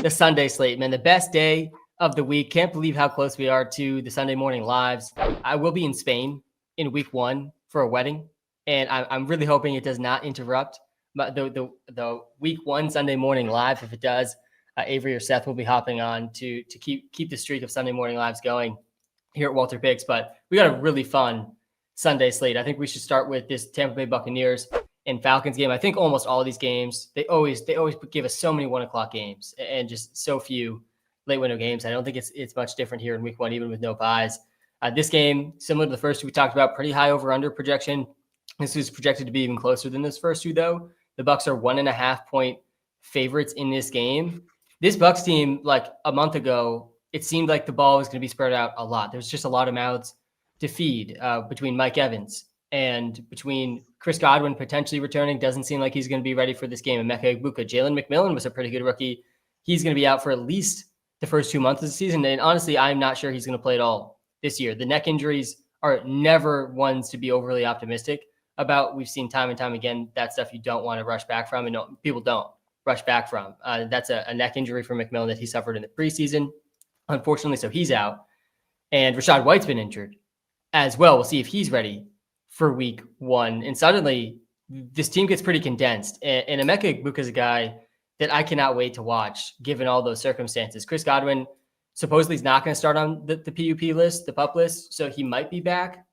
the Sunday slate, man. The best day of the week. Can't believe how close we are to the Sunday morning lives. I will be in Spain in week 1 for a wedding, and I'm really hoping it does not interrupt the week 1 Sunday morning live. If it does, Avery or Seth will be hopping on to keep the streak of Sunday morning lives going here at WalterPicks. But we got a really fun Sunday slate. I think we should start with this Tampa Bay Buccaneers and Falcons game. I think almost all of these games, they always give us so many 1:00 games and just so few late window games. I don't think it's much different here in week 1, even with no buys. This game, similar to the first two we talked about, pretty high over-under projection. This is projected to be even closer than this first two, though. The Bucs are 1.5 point favorites in this game. This Bucs team, like a month ago, it seemed like the ball was going to be spread out a lot. There's just a lot of mouths to feed between Mike Evans and between Chris Godwin potentially returning. Doesn't seem like he's going to be ready for this game. And Emeka Egbuka, Jalen McMillan was a pretty good rookie. He's going to be out for at least the first 2 months of the season. And honestly, I'm not sure he's going to play at all this year. The neck injuries are never ones to be overly optimistic about. We've seen time and time again that stuff you don't want to rush back from, and people don't rush back from. That's a neck injury for McMillan that he suffered in the preseason, unfortunately, so he's out. And Rachaad White's been injured as well. We'll see if he's ready for week 1. And suddenly, this team gets pretty condensed. And Emeka Egbuka is a guy that I cannot wait to watch, given all those circumstances. Chris Godwin supposedly is not going to start on the PUP list, the PUP list, so he might be back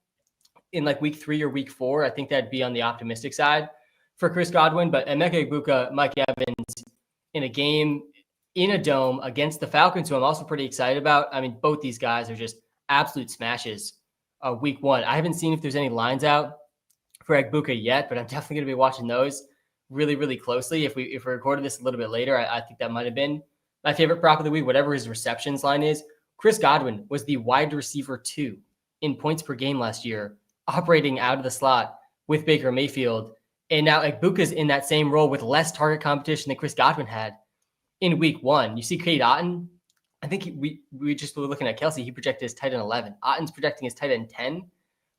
in like week 3 or week 4. I think that'd be on the optimistic side for Chris Godwin. But Emeka Egbuka, Mike Evans in a game in a dome against the Falcons, who I'm also pretty excited about. I mean, both these guys are just absolute smashes week 1. I haven't seen if there's any lines out for Egbuka yet, but I'm definitely going to be watching those really, really closely. If we recorded this a little bit later, I think that might have been my favorite prop of the week, whatever his receptions line is. Chris Godwin was the wide receiver 2 in points per game last year, operating out of the slot with Baker Mayfield. And now Egbuka's in that same role with less target competition than Chris Godwin had in week 1. You see Cade Otton, I think we just were looking at Kelsey. He projected his tight end 11. Otton's projecting his tight end 10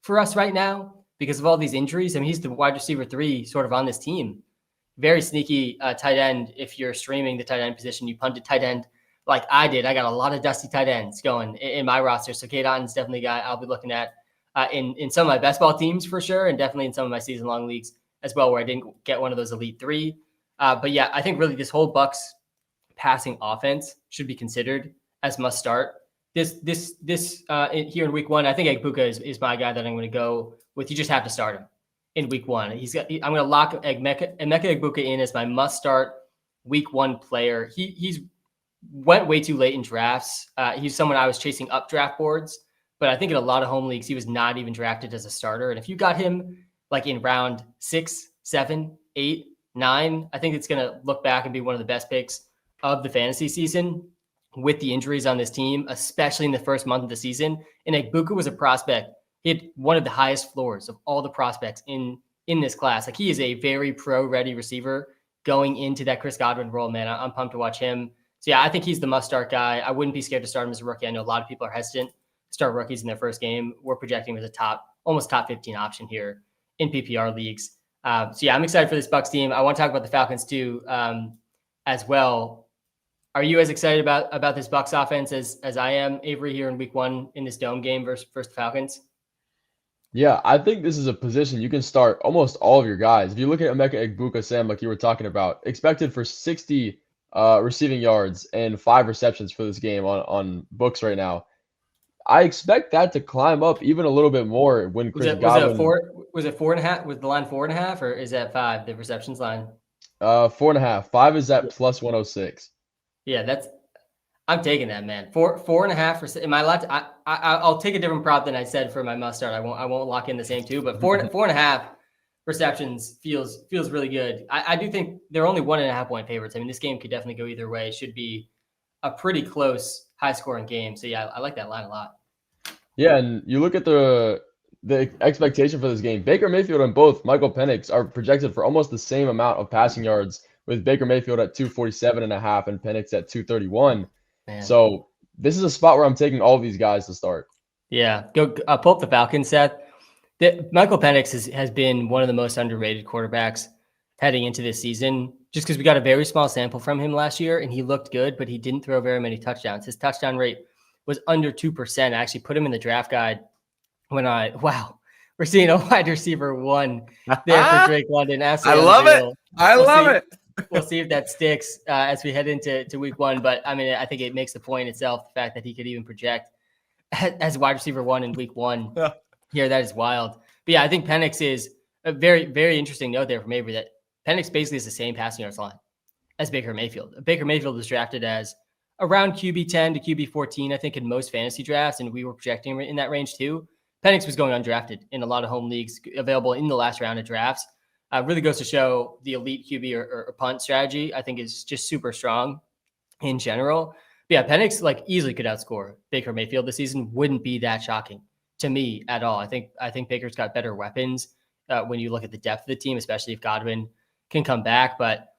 for us right now because of all these injuries. I mean, he's the wide receiver 3 sort of on this team. Very sneaky tight end. If you're streaming the tight end position, you punted tight end like I did. I got a lot of dusty tight ends going in my roster. So Cade Otton's definitely a guy I'll be looking at in some of my best ball teams for sure, and definitely in some of my season-long leagues as well, where I didn't get one of those elite 3. But yeah, I think really this whole Bucs passing offense should be considered as must start. This here in week 1, I think Egbuka is my guy that I'm going to go with. You just have to start him in week 1. I'm going to lock Emeka Egbuka in as my must start week 1 player. He's went way too late in drafts. He's someone I was chasing up draft boards, but I think in a lot of home leagues, he was not even drafted as a starter. And if you got him like in round 6, 7, 8, 9, I think it's going to look back and be one of the best picks of the fantasy season with the injuries on this team, especially in the first month of the season. And Egbuka was a prospect. He had one of the highest floors of all the prospects in this class. Like, he is a very pro-ready receiver going into that Chris Godwin role, man. I'm pumped to watch him. So yeah, I think he's the must-start guy. I wouldn't be scared to start him as a rookie. I know a lot of people are hesitant to start rookies in their first game. We're projecting him as a almost top 15 option here in PPR leagues. So yeah, I'm excited for this Bucs team. I want to talk about the Falcons too, as well. Are you as excited about this Bucs offense as I am, Avery, here in week 1 in this dome game versus the Falcons? Yeah, I think this is a position you can start almost all of your guys. If you look at Emeka Egbuka, Sam, like you were talking about, expected for 60 receiving yards and 5 receptions for this game on books right now. I expect that to climb up even a little bit more when Chris Godwin. Was it 4.5? Was the line 4.5, or is that 5? The receptions line. 4.5. 5 is at plus 106. Yeah, I'm taking that, man. 4.5. Am I allowed to? I'll take a different prop than I said for my must start. I won't lock in the same 2, but 4.5 receptions feels really good. I do think they're only 1.5 point favorites. I mean, this game could definitely go either way. It should be a pretty close, high-scoring game. So yeah, I like that line a lot. Yeah, and you look at the expectation for this game. Baker Mayfield and both Michael Penix are projected for almost the same amount of passing yards, with Baker Mayfield at 247.5 and Penix at 231. Man. So this is a spot where I'm taking all of these guys to start. Yeah, go pull up the Falcons, Seth. Michael Penix has been one of the most underrated quarterbacks heading into this season, just because we got a very small sample from him last year and he looked good, but he didn't throw very many touchdowns. His touchdown rate was under 2%. I actually put him in the draft guide we're seeing a wide receiver 1 there for Drake London. Absolutely I love unreal. it. I love it. We'll see if that sticks as we head into week 1. But I mean, I think it makes the point itself, the fact that he could even project as wide receiver 1 in week 1 here. That is wild. But yeah, I think Penix is a very, very interesting note there from Avery, that Penix basically is the same passing yards line as Baker Mayfield. Baker Mayfield was drafted as around QB 10 to QB 14, I think, in most fantasy drafts, and we were projecting in that range too. Penix was going undrafted in a lot of home leagues, available in the last round of drafts. Really goes to show the elite QB or punt strategy, I think, is just super strong in general. But yeah, Penix easily could outscore Baker Mayfield this season. Wouldn't be that shocking to me at all. I think Baker's got better weapons when you look at the depth of the team, especially if Godwin can come back. But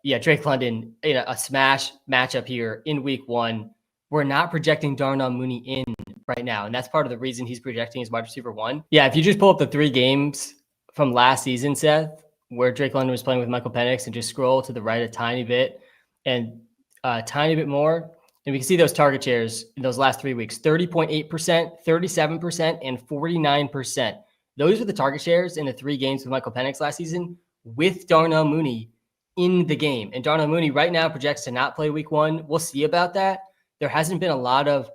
Drake London in a smash matchup here in week 1. We're not projecting Darnell Mooney in right now, and that's part of the reason he's projecting as wide receiver 1. Yeah, if you just pull up the 3 games from last season, Seth, where Drake London was playing with Michael Penix, and just scroll to the right a tiny bit and a tiny bit more, and we can see those target shares in those last 3 weeks: 30.8%, 37%, and 49%. Those are the target shares in the 3 games with Michael Penix last season with Darnell Mooney in the game. And Darnell Mooney right now projects to not play week 1. We'll see about that. There hasn't been a lot of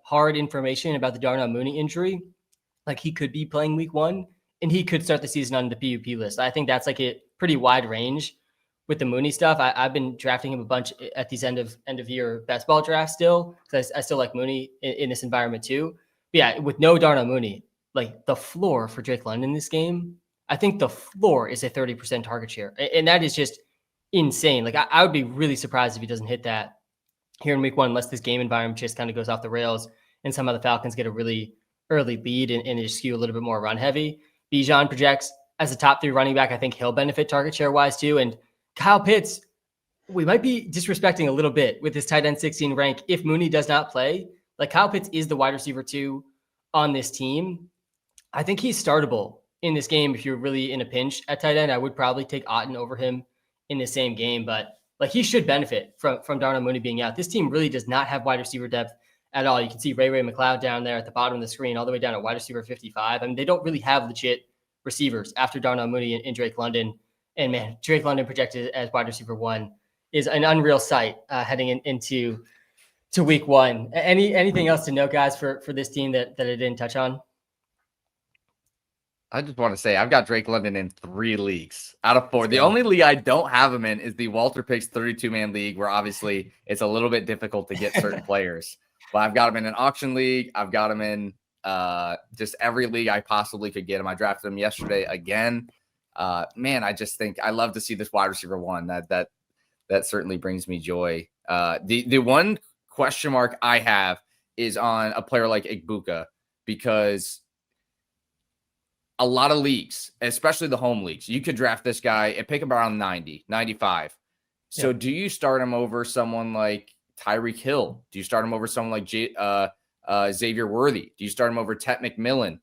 hard information about the Darnell Mooney injury. He could be playing week 1 and he could start the season on the PUP list. I think that's a pretty wide range with the Mooney stuff. I've been drafting him a bunch at these end of year best ball drafts still, because I still like Mooney in this environment too. But yeah, with no Darnell Mooney, the floor for Drake London in this game, I think the floor is a 30% target share. And that is just insane. I would be really surprised if he doesn't hit that here in week 1, unless this game environment just kind of goes off the rails and somehow the Falcons get a really early lead and they skew a little bit more run heavy. Bijan projects as a top 3 running back. I think he'll benefit target share wise too. And Kyle Pitts, we might be disrespecting a little bit with his tight end 16 rank if Mooney does not play. Kyle Pitts is the wide receiver 2 on this team. I think he's startable in this game. If you're really in a pinch at tight end, I would probably take Otton over him in the same game, but he should benefit from Darnell Mooney being out. This team really does not have wide receiver depth at all. You can see Ray McLeod down there at the bottom of the screen, all the way down at wide receiver 55. I mean, they don't really have legit receivers after Darnell Mooney and Drake London. And man, Drake London projected as wide receiver 1 is an unreal sight heading into week 1. Anything else to note, guys, for this team that I didn't touch on? I just want to say I've got Drake London in 3 leagues out of 4. The only league I don't have him in is the WalterPicks 32-man league, where obviously it's a little bit difficult to get certain players. But I've got him in an auction league. I've got him in just every league I possibly could get him. I drafted him yesterday again. Man, I just think I love to see this wide receiver 1. That certainly brings me joy. The one question mark I have is on a player like Igbuka, because a lot of leagues, especially the home leagues, you could draft this guy and pick him around 90, 95. So do you start him over someone like Tyreek Hill? Do you start him over someone like Xavier Worthy? Do you start him over Tet McMillan?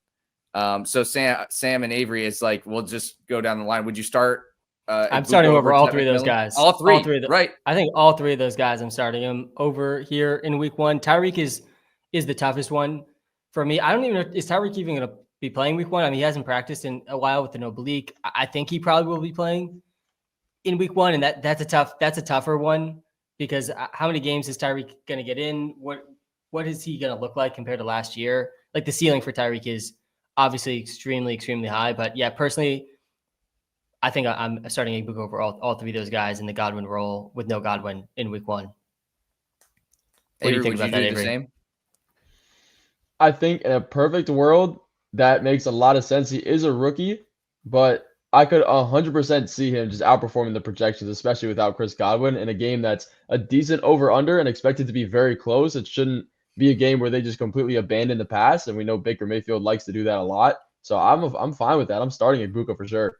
So Sam and Avery is we'll just go down the line. Would you start? I'm starting over all 3 of those guys. All three, right? I think all 3 of those guys, I'm starting them over here in week 1. Tyreek is the toughest one for me. I don't even know, is Tyreek even going to be playing week 1? I mean, he hasn't practiced in a while with an oblique. I think he probably will be playing in week 1, and that's a tougher one, because how many games is Tyreek going to get in? What is he going to look like compared to last year? The ceiling for Tyreek is obviously extremely, extremely high. But yeah, personally, I think I'm starting Igbuka over all 3 of those guys in the Godwin role with no Godwin in week 1. What do you think about that, Avery? I think in a perfect world, that makes a lot of sense. He is a rookie, but I could 100% see him just outperforming the projections, especially without Chris Godwin, in a game that's a decent over-under and expected to be very close. It shouldn't be a game where they just completely abandon the pass, and we know Baker Mayfield likes to do that a lot. So I'm fine with that. I'm starting Igbuka for sure.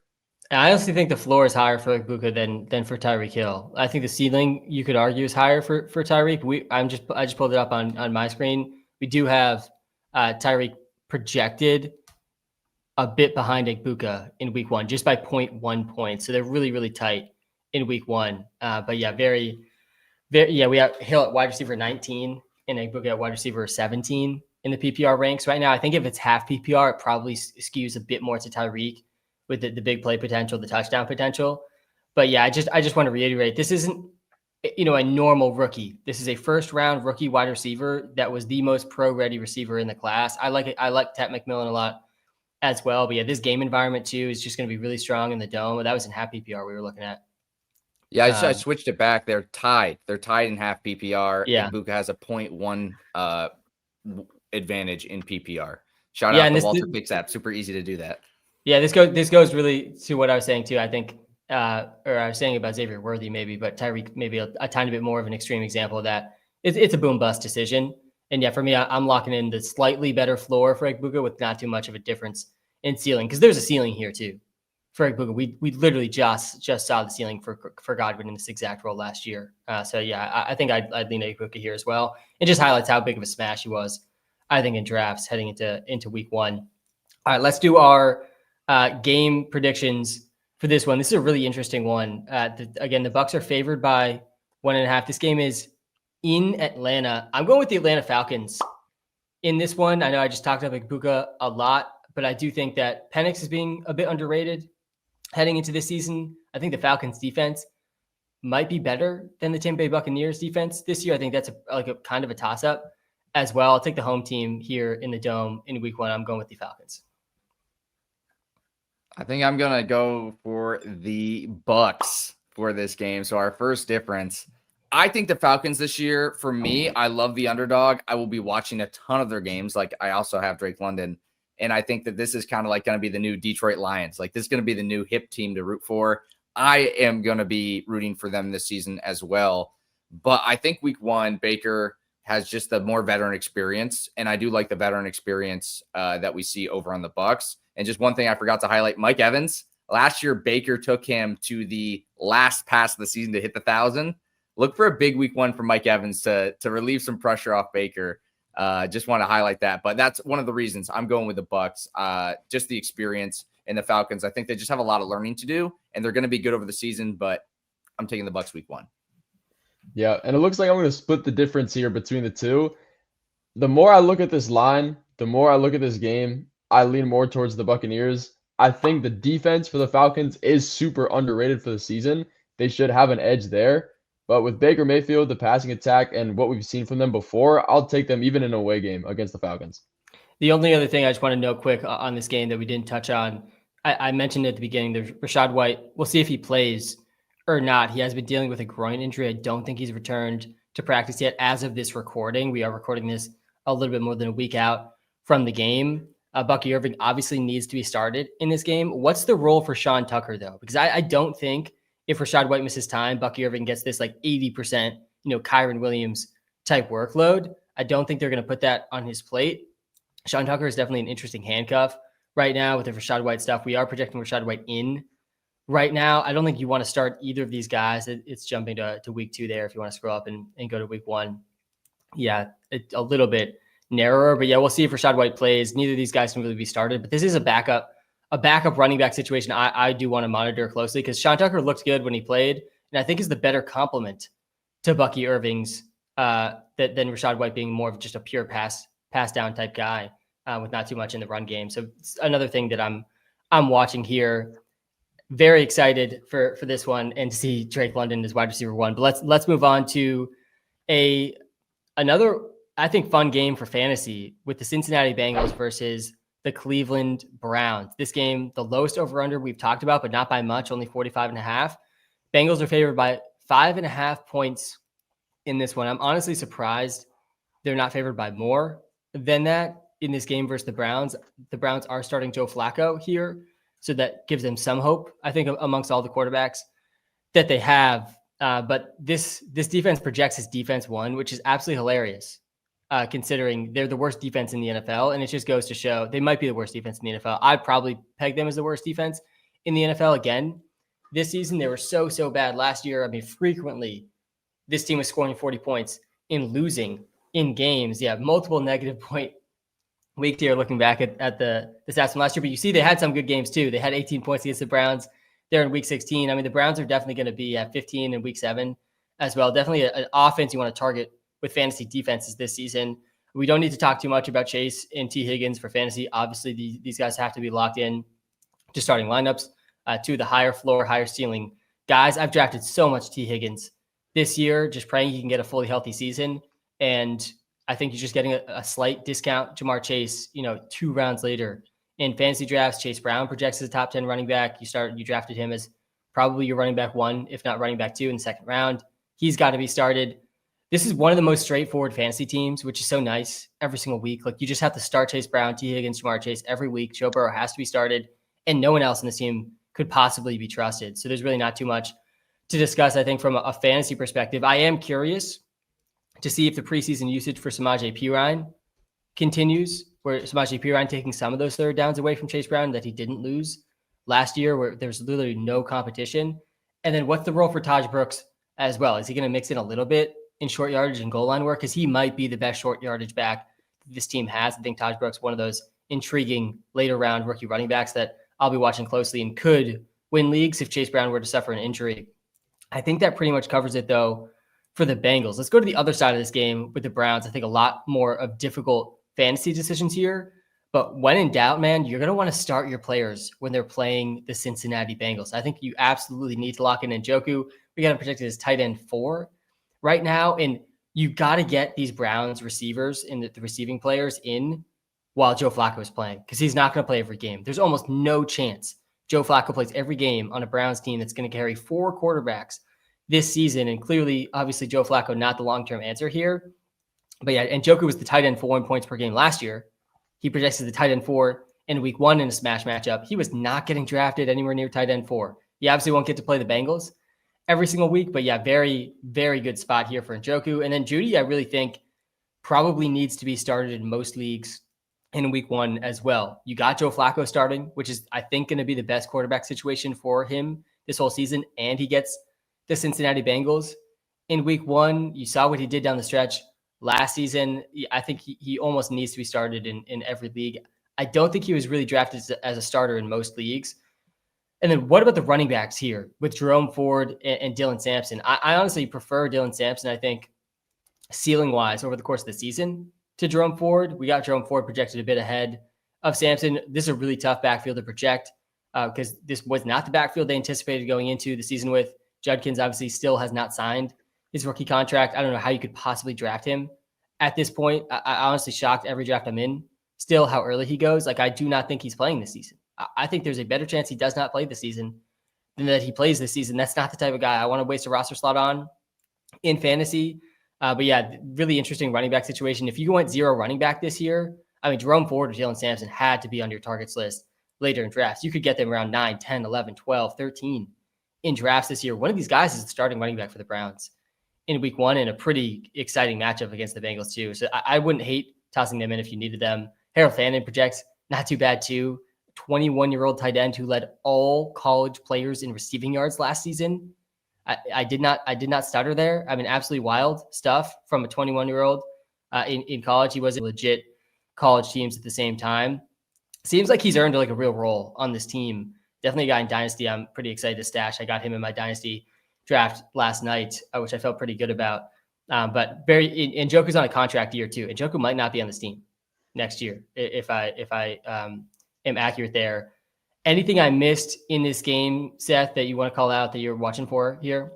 I honestly think the floor is higher for Igbuka than for Tyreek Hill. I think the ceiling, you could argue, is higher for Tyreek. I just pulled it up on my screen. We do have Tyreek projected a bit behind Egbuka in week one, just by 0.1 points. So they're really, really tight in week one. But yeah, we have Hill at wide receiver 19 and Egbuka at wide receiver 17 in the PPR ranks right now. I think if it's half PPR, it probably skews a bit more to Tyreek with the big play potential, the touchdown potential. But yeah, I just want to reiterate, this isn't, a normal rookie. This is a first round rookie wide receiver that was the most pro ready receiver in the class. I like it. I like Ted McMillan a lot as well. But yeah, this game environment too is just going to be really strong in the dome. That was in half PPR we were looking at. Yeah, I switched it back. They're tied. They're tied in half PPR. Yeah. Egbuka has a 0.1 advantage in PPR. Shout out the WalterPicks app. Super easy to do that. Yeah, this goes really to what I was saying too. I think, or I was saying about Xavier Worthy maybe, but Tyreek maybe a tiny bit more of an extreme example of that. It's a boom bust decision. And yeah, for me, I'm locking in the slightly better floor for Egbuka with not too much of a difference in ceiling, because there's a ceiling here too for Egbuka. We literally just saw the ceiling for Godwin in this exact role last year. So yeah, I think I'd lean Egbuka here as well. It just highlights how big of a smash he was, I think, in drafts heading into week one. All right, let's do our game predictions for this one. This is a really interesting one. Again, the Bucs are favored by 1.5. This game is in Atlanta. I'm going with the Atlanta Falcons in this one. I know I just talked about Egbuka a lot, but I do think that Penix is being a bit underrated heading into this season. I think the Falcons defense might be better than the Tampa Bay Buccaneers defense this year. I think that's a kind of a toss up as well. I'll take the home team here in the dome in week one. I'm going with the Falcons. I think I'm going to go for the Bucs for this game. So our first difference, I think the Falcons this year, for me, I love the underdog. I will be watching a ton of their games. Like, I also have Drake London. And I think that this is kind of like going to be the new Detroit Lions. Like, this is going to be the new hip team to root for. I am going to be rooting for them this season as well. But I think week one, Baker has just the more veteran experience. And I do like the veteran experience that we see over on the Bucs. And just one thing I forgot to highlight, Mike Evans. Last year, Baker took him to the last pass of the season to hit the 1,000. Look for a big week one for Mike Evans to relieve some pressure off Baker. Just want to highlight that. But that's one of the reasons I'm going with the Bucs. Just the experience in the Falcons. I think they just have a lot of learning to do, and they're going to be good over the season, but I'm taking the Bucs week one. Yeah, and it looks like I'm going to split the difference here between the two. The more I look at this line, the more I look at this game, I lean more towards the Buccaneers. I think the defense for the Falcons is super underrated for the season. They should have an edge there. But with Baker Mayfield, the passing attack, and what we've seen from them before, I'll take them even in an away game against the Falcons. The only other thing I just want to note quick on this game that we didn't touch on, I mentioned at the beginning, there's Rachaad White. We'll see if he plays or not. He has been dealing with a groin injury. I don't think he's returned to practice yet as of this recording. We are recording this a little bit more than a week out from the game. Bucky Irving obviously needs to be started in this game. What's the role for Sean Tucker, though? Because I don't think if Rachaad White misses time, Bucky Irving gets this like 80%, Kyron Williams type workload. I don't think they're going to put that on his plate. Sean Tucker is definitely an interesting handcuff right now with the Rachaad White stuff. We are projecting Rachaad White in right now. I don't think you want to start either of these guys. It's jumping to week two there if you want to scroll up and go to week one. Yeah, a little bit narrower, but yeah, we'll see if Rachaad White plays. Neither of these guys can really be started, but this is a backup running back situation. I do want to monitor closely because Sean Tucker looked good when he played, and I think is the better complement to Bucky Irving's than Rachaad White being more of just a pure pass down type guy with not too much in the run game. So it's another thing that I'm watching here. Very excited for this one and to see Drake London as wide receiver one. But let's move on to another, I think, fun game for fantasy with the Cincinnati Bengals versus the Cleveland Browns. This game, the lowest over-under we've talked about, but not by much, only 45.5. Bengals are favored by 5.5 points in this one. I'm honestly surprised they're not favored by more than that in this game versus the Browns. The Browns are starting Joe Flacco here, so that gives them some hope, I think, amongst all the quarterbacks that they have. But this defense projects as defense one, which is absolutely hilarious. Considering they're the worst defense in the NFL. And it just goes to show they might be the worst defense in the NFL. I'd probably peg them as the worst defense in the NFL again. This season, they were so bad last year. I mean, frequently, this team was scoring 40 points in losing in games. Yeah, multiple negative point weeks here looking back at the stats from last year, but you see they had some good games too. They had 18 points against the Browns there in week 16. I mean, the Browns are definitely going to be at 15 in week 7 as well. Definitely an offense you want to target with fantasy defenses this season. We don't need to talk too much about Chase and T. Higgins for fantasy. Obviously, these guys have to be locked in to starting lineups, to the higher floor, higher ceiling guys. I've drafted so much T. Higgins this year, just praying he can get a fully healthy season. And I think you're just getting a slight discount. Jamar Chase, 2 rounds later in fantasy drafts, Chase Brown projects as a top 10 running back. You drafted him as probably your running back 1, if not running back 2 in the second round. He's got to be started. This is one of the most straightforward fantasy teams, which is so nice every single week. Like, you just have to start Chase Brown, T. Higgins, Jamar Chase every week. Joe Burrow has to be started, and no one else in this team could possibly be trusted. So there's really not too much to discuss, I think, from a fantasy perspective. I am curious to see if the preseason usage for Samaje Perine continues, where Samaje Perine taking some of those third downs away from Chase Brown that he didn't lose last year, where there's literally no competition. And then what's the role for Taj Brooks as well? Is he going to mix in a little bit in short yardage and goal line work? Because he might be the best short yardage back this team has. I think Taj Brooks, one of those intriguing later round rookie running backs that I'll be watching closely and could win leagues if Chase Brown were to suffer an injury. I think that pretty much covers it, though, for the Bengals. Let's go to the other side of this game with the Browns. I think a lot more of difficult fantasy decisions here. But when in doubt, man, you're going to want to start your players when they're playing the Cincinnati Bengals. I think you absolutely need to lock in Njoku. We got him projected as tight end 4 right now. And you got to get these Browns receivers and the receiving players in while Joe Flacco is playing, because he's not going to play every game. There's almost no chance Joe Flacco plays every game on a Browns team that's going to carry 4 quarterbacks this season. And clearly, obviously, Joe Flacco, not the long-term answer here. But yeah, and Njoku was the tight end 4 in points per game last year. He projects as the tight end 4 in week 1 in a smash matchup. He was not getting drafted anywhere near tight end 4. He obviously won't get to play the Bengals every single week, but yeah, very, very good spot here for Njoku. And then Judy, I really think probably needs to be started in most leagues in week 1 as well. You got Joe Flacco starting, which is, I think, going to be the best quarterback situation for him this whole season. And he gets the Cincinnati Bengals in week 1. You saw what he did down the stretch last season. I think he almost needs to be started in every league. I don't think he was really drafted as a starter in most leagues. And then what about the running backs here with Jerome Ford and Dylan Sampson? I honestly prefer Dylan Sampson, I think, ceiling-wise over the course of the season to Jerome Ford. We got Jerome Ford projected a bit ahead of Sampson. This is a really tough backfield to project because this was not the backfield they anticipated going into the season with. Judkins obviously still has not signed his rookie contract. I don't know how you could possibly draft him at this point. I honestly shocked every draft I'm in still how early he goes. Like, I do not think he's playing this season. I think there's a better chance he does not play this season than that he plays this season. That's not the type of guy I want to waste a roster slot on in fantasy. But yeah, really interesting running back situation. If you went 0 running back this year, I mean, Jerome Ford or Jalen Sampson had to be on your targets list later in drafts. You could get them around 9, 10, 11, 12, 13 in drafts this year. One of these guys is the starting running back for the Browns in week 1 in a pretty exciting matchup against the Bengals too. So I wouldn't hate tossing them in if you needed them. Harold Fannin projects not too bad too. 21-year-old tight end who led all college players in receiving yards last season. I did not stutter there. I mean, absolutely wild stuff from a 21-year-old in college. He was legit college teams at the same time. Seems like he's earned like a real role on this team. Definitely a guy in Dynasty I'm pretty excited to stash. I got him in my Dynasty draft last night, which I felt pretty good about. But Njoku's on a contract year too. Njoku might not be on this team next year if I am accurate there. Anything I missed in this game, Seth, that you want to call out that you're watching for here?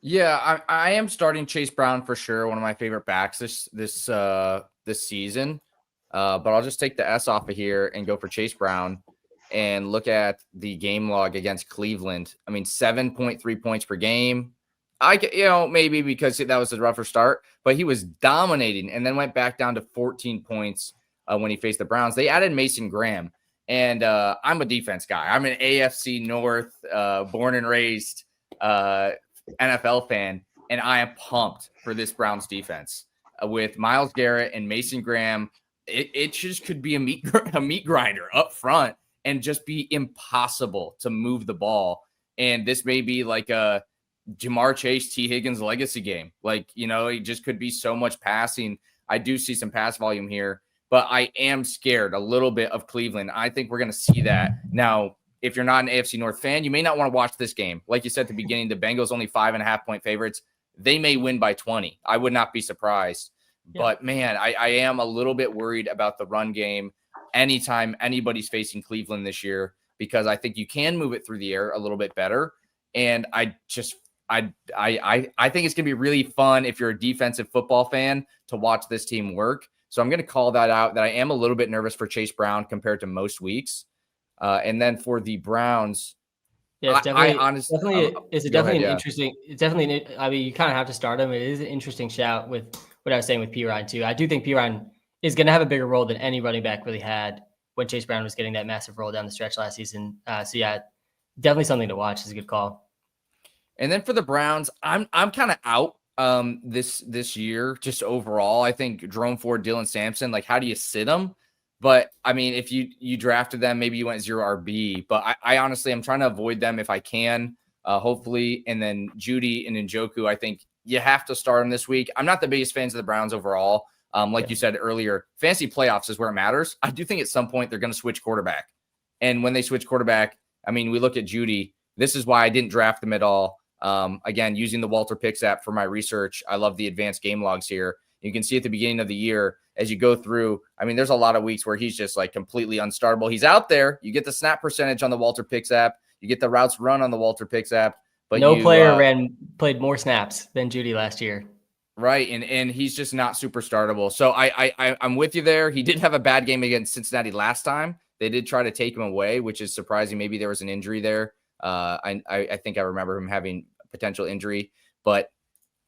Yeah, I am starting Chase Brown for sure. One of my favorite backs this season. But I'll just take the S off of here and go for Chase Brown and look at the game log against Cleveland. I mean, 7.3 points per game. Maybe because that was a rougher start, but he was dominating and then went back down to 14 points when he faced the Browns. They added Mason Graham. And I'm a defense guy. I'm an AFC North, born and raised NFL fan, and I am pumped for this Browns defense. With Myles Garrett and Mason Graham, it just could be a meat grinder up front and just be impossible to move the ball. And this may be like a Jamar Chase, T. Higgins legacy game. Like, it just could be so much passing. I do see some pass volume here. but I am scared a little bit of Cleveland. I think we're going to see that. Now, if you're not an AFC North fan, you may not want to watch this game. Like you said at the beginning, the Bengals only 5.5-point favorites. They may win by 20. I would not be surprised. Yeah. But, man, I am a little bit worried about the run game anytime anybody's facing Cleveland this year, because I think you can move it through the air a little bit better. And I think it's going to be really fun if you're a defensive football fan to watch this team work. So I'm going to call that out, that I am a little bit nervous for Chase Brown compared to most weeks. And then for the Browns, yeah, it's definitely interesting. It's definitely, I mean, you kind of have to start him. It is an interesting shout with what I was saying with Pirine too. I do think Pirine is going to have a bigger role than any running back really had when Chase Brown was getting that massive role down the stretch last season. So yeah, definitely something to watch. It's a good call. And then for the Browns, I'm kind of out this year just overall. I think Jerome Ford, Dylan Sampson, like, how do you sit them? But I mean, if you drafted them, maybe you went 0 RB. But I honestly, I'm trying to avoid them if I can, hopefully. And then Judy and Njoku, I think you have to start them this week. I'm not the biggest fans of the Browns overall. Like you said earlier, fantasy playoffs is where it matters. I do think at some point they're going to switch quarterback. And when they switch quarterback, I mean, we look at Judy. This is why I didn't draft them at all. Again, using the WalterPicks app for my research. I love the advanced game logs here. You can see at the beginning of the year, as you go through, I mean, there's a lot of weeks where he's just like completely unstartable. He's out there. You get the snap percentage on the WalterPicks app. You get the routes run on the WalterPicks app. But no player played more snaps than Judy last year. Right. And he's just not super startable. So I'm with you there. He did have a bad game against Cincinnati last time. They did try to take him away, which is surprising. Maybe there was an injury there. I think I remember him having a potential injury, but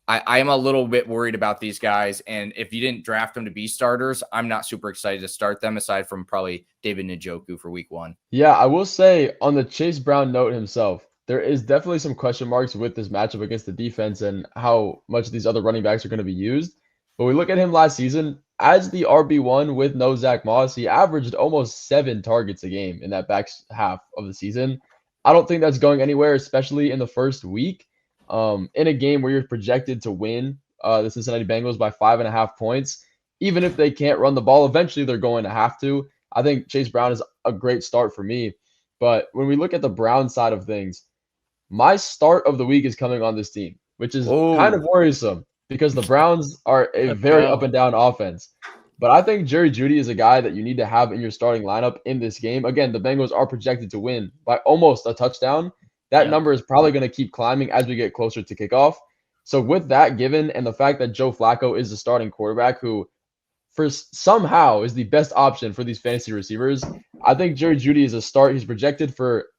I am a little bit worried about these guys. And if you didn't draft them to be starters, I'm not super excited to start them, aside from probably David Njoku for week 1. Yeah, I will say on the Chase Brown note himself, there is definitely some question marks with this matchup against the defense and how much these other running backs are going to be used. But we look at him last season as the RB1 with no Zach Moss. He averaged almost 7 targets a game in that back half of the season. I don't think that's going anywhere, especially in the first week. In a game where you're projected to win the Cincinnati Bengals by 5.5 points, even if they can't run the ball, eventually they're going to have to. I think Chase Brown is a great start for me. But when we look at the Brown side of things, my start of the week is coming on this team, which is kind of worrisome because the Browns are a very up and down offense. But I think Jerry Jeudy is a guy that you need to have in your starting lineup in this game. Again, the Bengals are projected to win by almost a touchdown. That number is probably going to keep climbing as we get closer to kickoff. So with that given, and the fact that Joe Flacco is the starting quarterback who somehow is the best option for these fantasy receivers, I think Jerry Jeudy is a start. He's projected for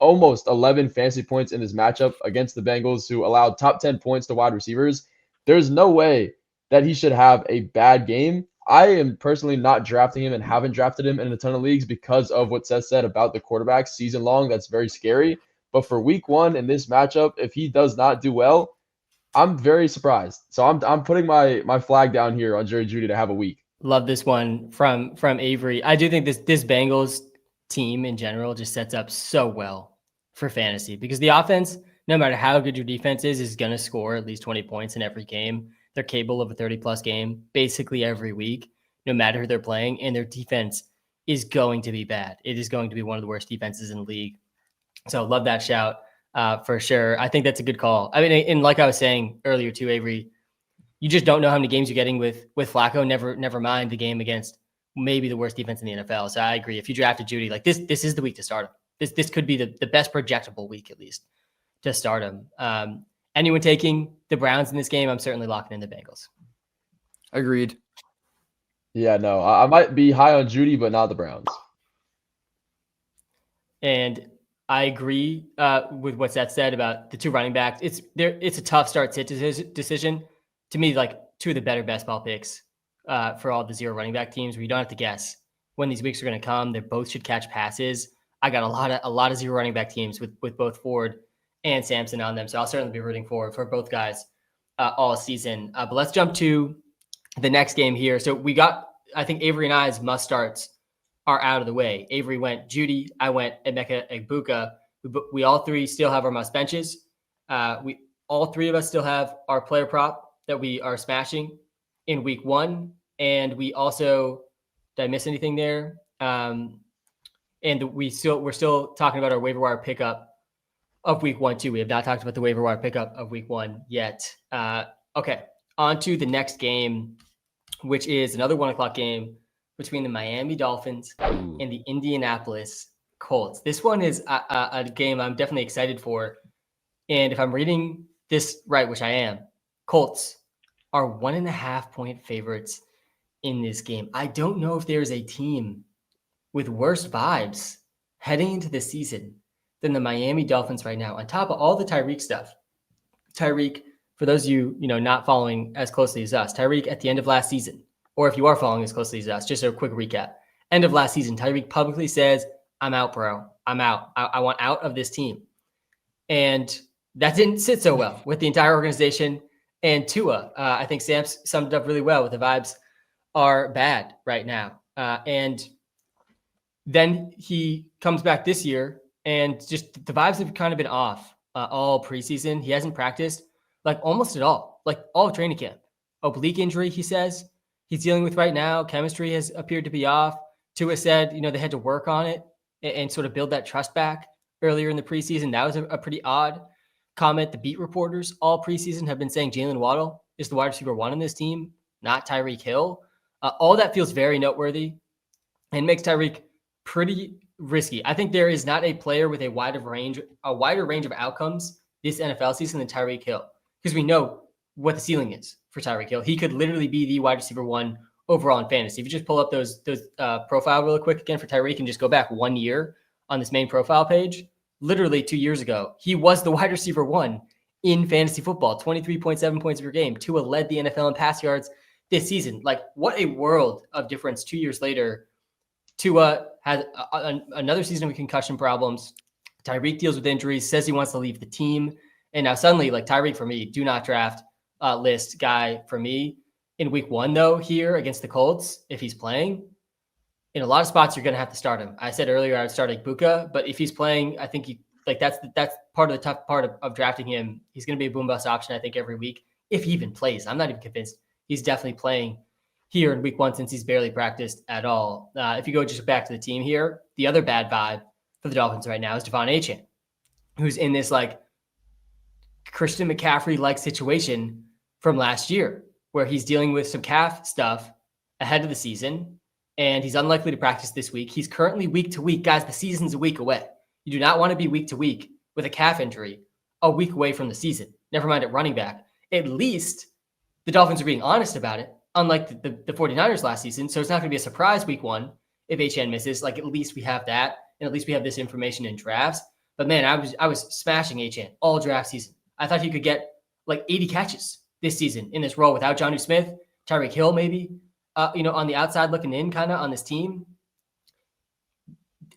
almost 11 fantasy points in this matchup against the Bengals, who allowed top 10 points to wide receivers. There's no way that he should have a bad game. I am personally not drafting him and haven't drafted him in a ton of leagues because of what Seth said about the quarterbacks season long. That's very scary. But for week 1 in this matchup, if he does not do well, I'm very surprised. So I'm putting my flag down here on Jerry Jeudy to have a week. Love this one from Avery. I do think this Bengals team in general just sets up so well for fantasy because the offense, no matter how good your defense is going to score at least 20 points in every game. They're capable of a 30-plus game basically every week, no matter who they're playing, and their defense is going to be bad. It is going to be one of the worst defenses in the league. So love that shout for sure. I think that's a good call. I mean, and like I was saying earlier too, Avery, you just don't know how many games you're getting with Flacco. Never mind the game against maybe the worst defense in the NFL. So I agree. If you drafted Jeudy, like this is the week to start him. This could be the best projectable week at least to start him. Anyone taking the Browns in this game, I'm certainly locking in the Bengals. Agreed. Yeah, no, I might be high on Jeudy, but not the Browns. And I agree with what Seth said about the two running backs. It's a tough start sit decision. To me, like two of the better best ball picks for all the 0 running back teams where you don't have to guess when these weeks are going to come. They both should catch passes. I got a lot of 0 running back teams with both Ford and Sampson on them. So I'll certainly be rooting for both guys all season. But let's jump to the next game here. So we got, I think Avery and I's must starts are out of the way. Avery went Jeudy. I went Emeka Egbuka. We all three still have our must benches. All three of us still have our player prop that we are smashing in week 1. And we also Did I miss anything there? And we're still talking about our waiver wire pickup of week 1 too. We have not talked about the waiver wire pickup of week 1 yet. Okay, on to the next game, which is another 1:00 game between the Miami Dolphins and the Indianapolis Colts. This one is a game I'm definitely excited for. And if I'm reading this right, which I am, Colts are 1.5 point favorites in this game. I don't know if there's a team with worse vibes heading into the season than the Miami Dolphins right now. On top of all the Tyreek stuff, Tyreek, for those of you not following as closely as us, Tyreek at the end of last season, or if you are following as closely as us, just a quick recap. End of last season, Tyreek publicly says, "I'm out, bro. I'm out. I want out of this team." And that didn't sit so well with the entire organization and Tua. I think Sam summed it up really well with the vibes are bad right now. And then he comes back this year and just the vibes have kind of been off all preseason. He hasn't practiced like almost at all, like all of training camp. Oblique injury, he says, he's dealing with right now. Chemistry has appeared to be off. Tua said, they had to work on it and sort of build that trust back earlier in the preseason. That was a pretty odd comment. The beat reporters all preseason have been saying Jalen Waddle is the wide receiver 1 on this team, not Tyreek Hill. All that feels very noteworthy and makes Tyreek pretty risky. I think there is not a player with a wider range of outcomes this NFL season than Tyreek Hill, because we know what the ceiling is for Tyreek Hill. He could literally be the wide receiver 1 overall in fantasy. If you just pull up those profile real quick again for Tyreek and just go back 1 year on this main profile page, literally 2 years ago, he was the wide receiver 1 in fantasy football, 23.7 points per game. Tua led the NFL in pass yards this season. Like, what a world of difference 2 years later. Tua has another season with concussion problems. Tyreek deals with injuries, says he wants to leave the team. And now suddenly, like Tyreek for me, do not draft list guy for me. In week 1, though, here against the Colts, if he's playing, in a lot of spots, you're going to have to start him. I said earlier I would start Ibuka, but if he's playing, I think that's part of the tough part of drafting him. He's going to be a boom bust option, I think, every week, if he even plays. I'm not even convinced he's definitely playing here in week 1 since he's barely practiced at all. If you go just back to the team here, the other bad vibe for the Dolphins right now is Devon Achane, who's in this like Christian McCaffrey-like situation from last year, where he's dealing with some calf stuff ahead of the season, and he's unlikely to practice this week. He's currently week to week. Guys, the season's a week away. You do not want to be week to week with a calf injury a week away from the season. Never mind at running back. At least the Dolphins are being honest about it, unlike the 49ers last season. So it's not going to be a surprise week 1 if Achane misses. Like, at least we have that, and at least we have this information in drafts. But man, I was smashing Achane all draft season. I thought he could get like 80 catches this season in this role without Jonnu Smith, Tyreek Hill maybe, on the outside looking in kind of on this team.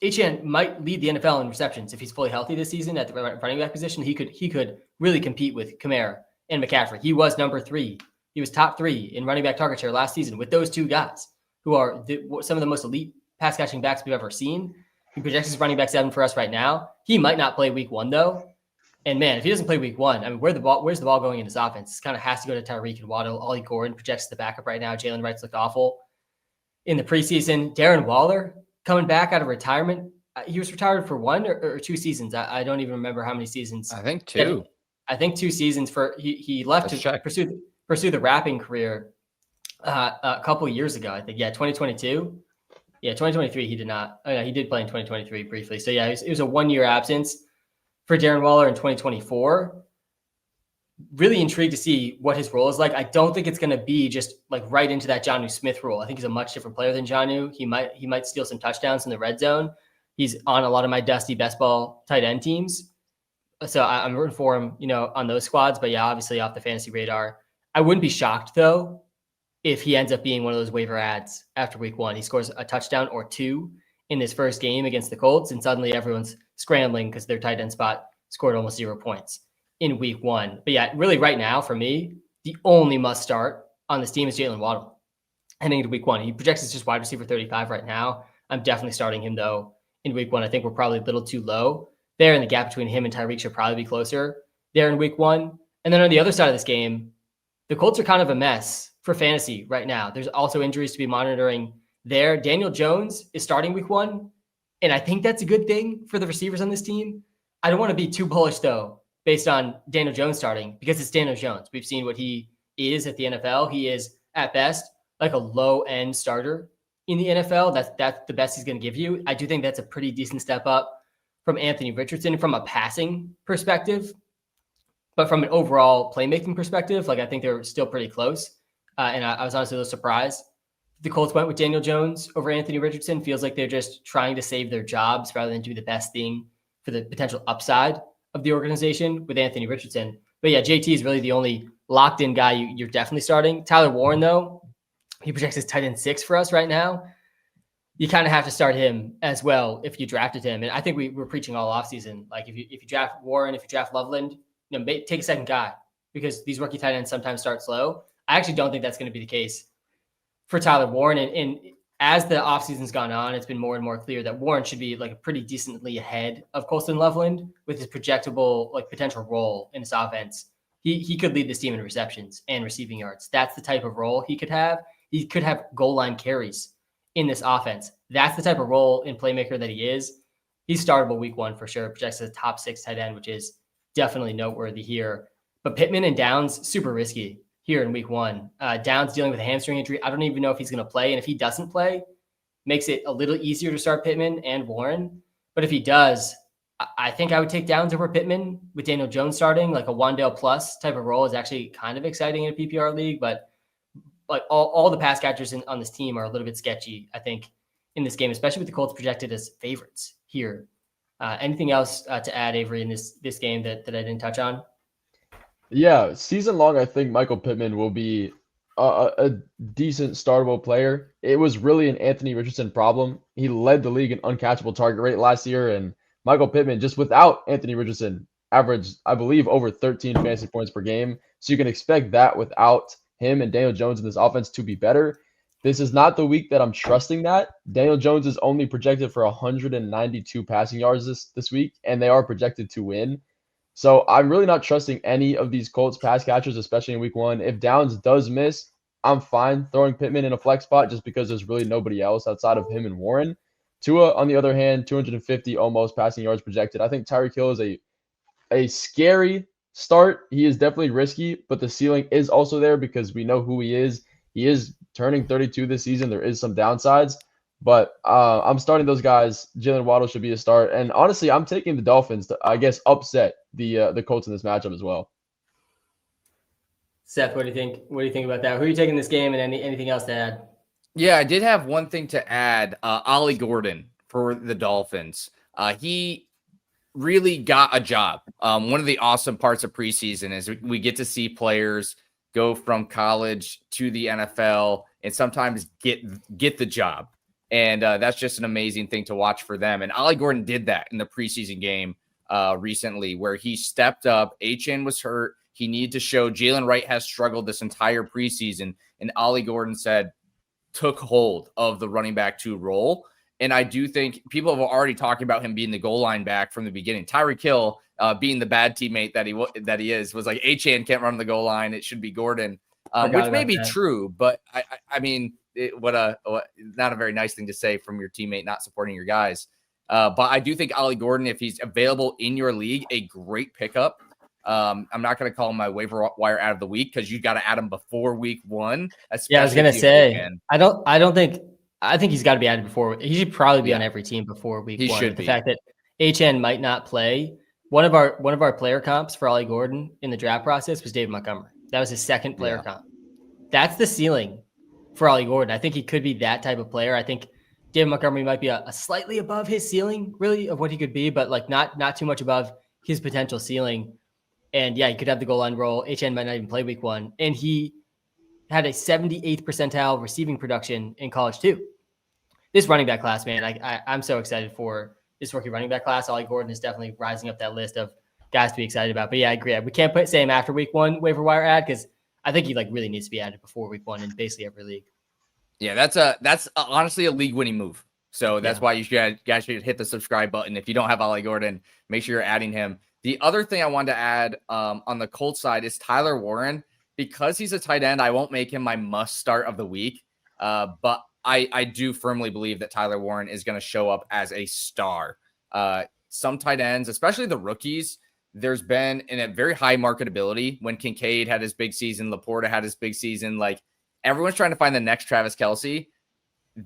Achane might lead the NFL in receptions if he's fully healthy this season at the running back position. He could really compete with Kamara and McCaffrey. He was number 3. He was top 3 in running back target share last season with those two guys who are some of the most elite pass catching backs we've ever seen. He projects as running back 7 for us right now. He might not play week 1 though. And man, if he doesn't play week 1, I mean, where's the ball going in his offense? It kind of has to go to Tyreek and Waddle. Ollie Gordon projects the backup right now. Jalen Wright's looked awful in the preseason. Darren Waller coming back out of retirement. He was retired for 1 or 2 seasons. I don't even remember how many seasons. I think 2. I think 2 seasons for he left to pursue the rapping career a couple of years ago. I think 2022. Yeah, 2023 he did not. Oh, yeah, he did play in 2023 briefly. So yeah, it was a 1-year absence for Darren Waller in 2024. Really intrigued to see what his role is like. I don't think it's going to be just like right into that Jonnu Smith role. I think he's a much different player than Jonnu. He might steal some touchdowns in the red zone. He's on a lot of my dusty best ball tight end teams. So I'm rooting for him, on those squads. But yeah, obviously off the fantasy radar. I wouldn't be shocked though if he ends up being one of those waiver ads after week 1. He scores a touchdown or 2 in this first game against the Colts, and suddenly everyone's scrambling because their tight end spot scored almost 0 points in week 1. But yeah, really right now for me, the only must start on this team is Jalen Waddle heading into week 1. He projects as just wide receiver 35 right now. I'm definitely starting him though in week 1. I think we're probably a little too low there, and the gap between him and Tyreek should probably be closer there in week 1. And then on the other side of this game, the Colts are kind of a mess for fantasy right now. There's also injuries to be monitoring there. Daniel Jones is starting week 1, and I think that's a good thing for the receivers on this team. I don't want to be too bullish, though, based on Daniel Jones starting, because it's Daniel Jones. We've seen what he is at the NFL. He is, at best, like a low-end starter in the NFL. That's the best he's going to give you. I do think that's a pretty decent step up from Anthony Richardson from a passing perspective. But from an overall playmaking perspective, like I think they're still pretty close. And I was honestly a little surprised the Colts went with Daniel Jones over Anthony Richardson. Feels like they're just trying to save their jobs rather than do the best thing for the potential upside of the organization with Anthony Richardson. But yeah, JT is really the only locked in guy you're definitely starting. Tyler Warren, though, he projects as tight end 6 for us right now. You kind of have to start him as well if you drafted him. And I think we were preaching all offseason. Like if you draft Warren, if you draft Loveland, take a second guy because these rookie tight ends sometimes start slow. I actually don't think that's going to be the case for Tyler Warren. And as the offseason's gone on, it's been more and more clear that Warren should be like a pretty decently ahead of Colston Loveland with his projectable like potential role in this offense. He could lead this team in receptions and receiving yards. That's the type of role he could have. He could have goal line carries in this offense. That's the type of role in playmaker that he is. He's startable week 1 for sure. Projects as a top 6 tight end, which is definitely noteworthy here. But Pittman and Downs, super risky here in week 1. Downs dealing with a hamstring injury. I don't even know if he's going to play. And if he doesn't play, makes it a little easier to start Pittman and Warren. But if he does, I think I would take Downs over Pittman with Daniel Jones starting. Like a Wan'Dale plus type of role is actually kind of exciting in a PPR league. But like all the pass catchers on this team are a little bit sketchy, I think, in this game, especially with the Colts projected as favorites here. Anything else to add, Avery, in this game that I didn't touch on? Yeah, season long, I think Michael Pittman will be a decent startable player. It was really an Anthony Richardson problem. He led the league in uncatchable target rate last year, and Michael Pittman, just without Anthony Richardson, averaged, I believe, over 13 fantasy points per game. So you can expect that without him and Daniel Jones in this offense to be better. This is not the week that I'm trusting that. Daniel Jones is only projected for 192 passing yards this week, and they are projected to win. So I'm really not trusting any of these Colts pass catchers, especially in week 1. If Downs does miss, I'm fine throwing Pittman in a flex spot just because there's really nobody else outside of him and Warren. Tua, on the other hand, 250 almost passing yards projected. I think Tyreek Hill is a scary start. He is definitely risky, but the ceiling is also there because we know who he is. He is turning 32 this season. There is some downsides, but I'm starting those guys. Jalen Waddle should be a start. And honestly, I'm taking the Dolphins to, I guess, upset the Colts in this matchup as well. Seth, what do you think? What do you think about that? Who are you taking this game, and anything else to add? Yeah, I did have one thing to add. Ollie Gordon for the Dolphins. He really got a job. One of the awesome parts of preseason is we get to see players go from college to the NFL and sometimes get the job. And that's just an amazing thing to watch for them. And Ollie Gordon did that in the preseason game recently where he stepped up. Achane was hurt. He needed to show. Jalen Wright has struggled this entire preseason. And Ollie Gordon took hold of the running back 2 role. And I do think people have already talked about him being the goal line back from the beginning. Tyreek Hill, being the bad teammate that he is, was like, Achane can't run the goal line. It should be Gordon, which may be true. But I mean, what not a very nice thing to say from your teammate not supporting your guys. But I do think Ollie Gordon, if he's available in your league, a great pickup. I'm not going to call him my waiver wire out of the week because you got to add him before week 1. Yeah, I was going to say, I think he's got to be added before. He should probably be on every team before week 1. Should the be. fact that HN might not play. One of our player comps for Ollie Gordon in the draft process was David Montgomery. That was his second player comp. That's the ceiling for Ollie Gordon. I think he could be that type of player. I think David Montgomery might be a slightly above his ceiling, really, of what he could be, but like not too much above his potential ceiling. And yeah, he could have the goal line role. HN might not even play week 1. And he had a 78th percentile receiving production in college too. This running back class, man, I'm so excited for this rookie running back class. Ollie Gordon is definitely rising up that list of guys to be excited about. But yeah, I agree. We can't say him after week 1 waiver wire ad because I think he really needs to be added before week 1 in basically every league. Yeah, that's honestly a league winning move. So that's why you guys should hit the subscribe button. If you don't have Ollie Gordon, make sure you're adding him. The other thing I wanted to add on the Colts side is Tyler Warren. Because he's a tight end, I won't make him my must start of the week. But I do firmly believe that Tyler Warren is going to show up as a star. Some tight ends, especially the rookies, there's been a very high marketability. When Kincaid had his big season, Laporta had his big season, like everyone's trying to find the next Travis Kelce.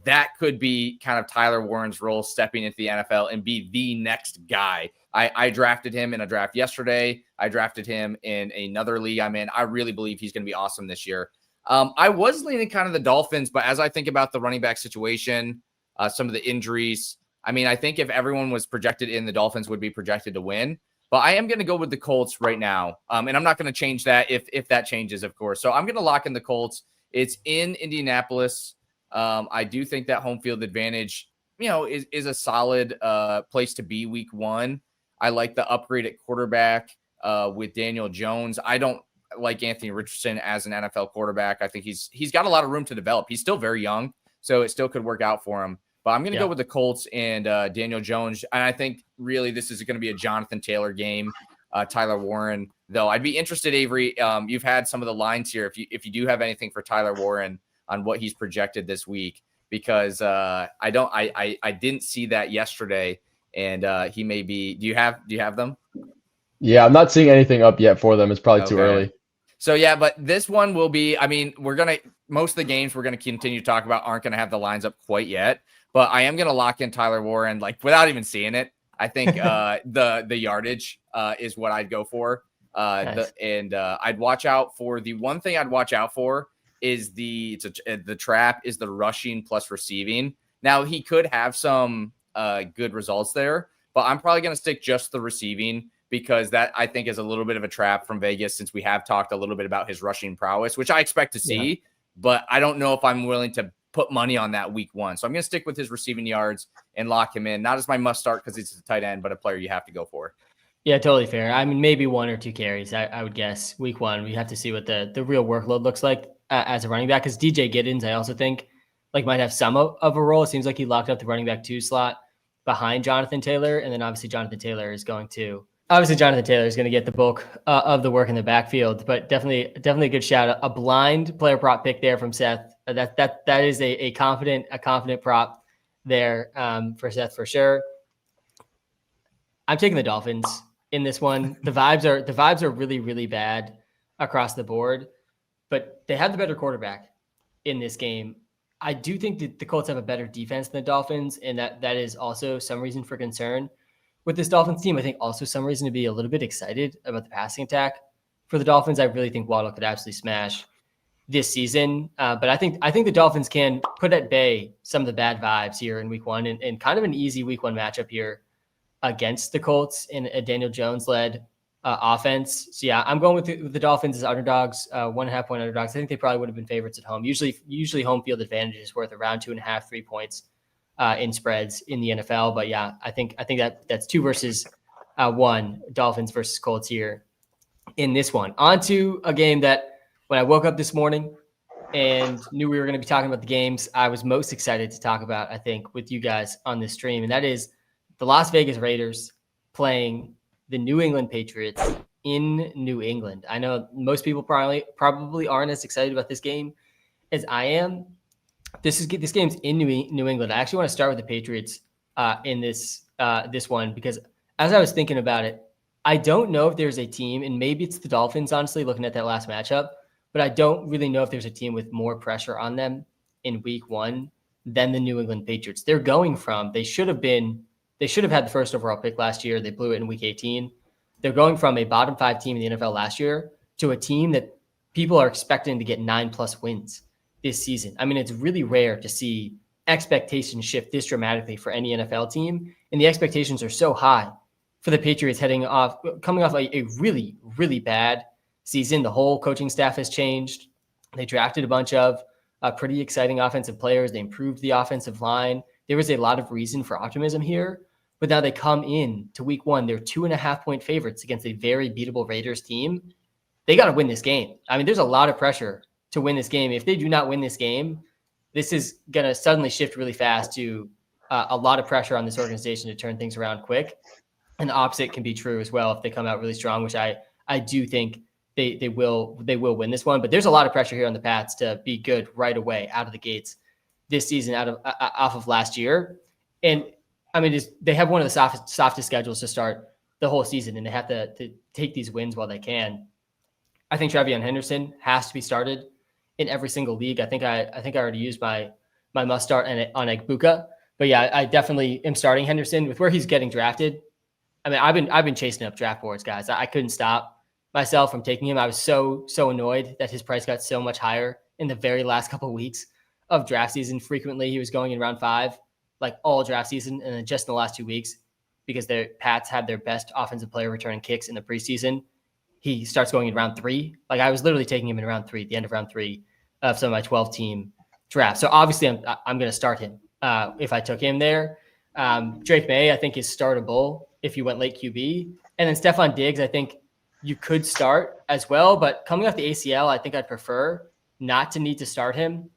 That could be kind of Tyler Warren's role stepping into the NFL and be the next guy. I drafted him in a draft yesterday. I drafted him in another league I'm in. I really believe he's going to be awesome this year. I was leaning kind of the Dolphins, but as I think about the running back situation, some of the injuries, I mean, I think if everyone was projected in, the Dolphins would be projected to win. But I am going to go with the Colts right now. And I'm not going to change that if that changes, of course. So I'm going to lock in the Colts. It's in Indianapolis. I do think that home field advantage, is a solid place to be week one. I like the upgrade at quarterback with Daniel Jones. I don't like Anthony Richardson as an NFL quarterback. I think he's got a lot of room to develop. He's still very young, so it still could work out for him. But I'm going to go with the Colts and Daniel Jones. And I think really this is going to be a Jonathan Taylor game. Tyler Warren, though, I'd be interested, Avery. You've had some of the lines here. If you do have anything for Tyler Warren on what he's projected this week, because I didn't see that yesterday, and he may be. Do you have them? Yeah, I'm not seeing anything up yet for them. It's probably too early. So yeah, but this one will be. I mean, most of the games we're gonna continue to talk about aren't gonna have the lines up quite yet. But I am gonna lock in Tyler Warren, like without even seeing it. I think the yardage is what I'd go for. Nice. I'd watch out for the one thing I'd watch out for is the trap is the rushing plus receiving. Now he could have some good results there, but I'm probably gonna stick just the receiving, because that I think is a little bit of a trap from Vegas, since we have talked a little bit about his rushing prowess, which I expect to see, but I don't know if I'm willing to put money on that week one. So I'm going to stick with his receiving yards and lock him in. Not as my must start because he's a tight end, but a player you have to go for. Yeah, totally fair. I mean, maybe 1 or 2 carries, I would guess week one. We have to see what the real workload looks like as a running back, because DJ Giddens, I also think might have some of a role. It seems like he locked up the running back 2 slot behind Jonathan Taylor. And then obviously Jonathan Taylor is going to get the bulk of the work in the backfield, but definitely a good shout. A blind player prop pick there from Seth. That is a confident prop there for Seth for sure. I'm taking the Dolphins in this one. The vibes are really, really bad across the board, but they have the better quarterback in this game. I do think that the Colts have a better defense than the Dolphins, and that is also some reason for concern with this Dolphins team. I think also some reason to be a little bit excited about the passing attack for the Dolphins. I really think Waddle could absolutely smash this season. But I think the Dolphins can put at bay some of the bad vibes here in week one, and kind of an easy week one matchup here against the Colts in a Daniel Jones led offense. So yeah, I'm going with the Dolphins as underdogs, 1.5 point underdogs. I think they probably would have been favorites at home. Usually home field advantage is worth around 2.5, 3 points in spreads in the NFL. But yeah, I think that's 2 versus 1, Dolphins versus Colts here in this one. On to a game that when I woke up this morning and knew we were going to be talking about the games, I was most excited to talk about, I think, with you guys on this stream. And that is the Las Vegas Raiders playing the New England Patriots in New England. I know most people probably aren't as excited about this game as I am. This game's in New England. I actually want to start with the Patriots in this one, because as I was thinking about it, I don't know if there's a team, and maybe it's the Dolphins, honestly, looking at that last matchup, but I don't really know if there's a team with more pressure on them in week one than the New England Patriots. They're going from, they should have had the first overall pick last year. They blew it in week 18. They're going from a bottom 5 team in the NFL last year to a team that people are expecting to get 9+ wins this season. I mean, it's really rare to see expectations shift this dramatically for any NFL team. And the expectations are so high for the Patriots coming off a really, really bad season. The whole coaching staff has changed. They drafted a bunch of pretty exciting offensive players. They improved the offensive line. There was a lot of reason for optimism here, but now they come in to week one. They're 2.5 point favorites against a very beatable Raiders team. They got to win this game. I mean, there's a lot of pressure to win this game. If they do not win this game, this is going to suddenly shift really fast to a lot of pressure on this organization to turn things around quick. And the opposite can be true as well if they come out really strong, which I do think they will win this one. But there's a lot of pressure here on the Pats to be good right away out of the gates this season off of last year. And I mean, they have one of the softest schedules to start the whole season, and they have to take these wins while they can. I think Travion Henderson has to be started in every single league. I think I already used my must start on Egbuka, but yeah, I definitely am starting Henderson with where he's getting drafted. I mean, I've been chasing up draft boards, guys. I couldn't stop myself from taking him. I was so annoyed that his price got so much higher in the very last couple of weeks of draft season. Frequently, he was going in round 5, like all draft season, and then just in the last 2 weeks, because the Pats had their best offensive player returning kicks in the preseason, he starts going in round 3. Like I was literally taking him in round 3, at the end of round 3 of some of my 12-team draft. So obviously, I'm going to start him if I took him there. Drake May, I think, is startable if you went late QB. And then Stephon Diggs, I think you could start as well. But coming off the ACL, I think I'd prefer not to need to start him.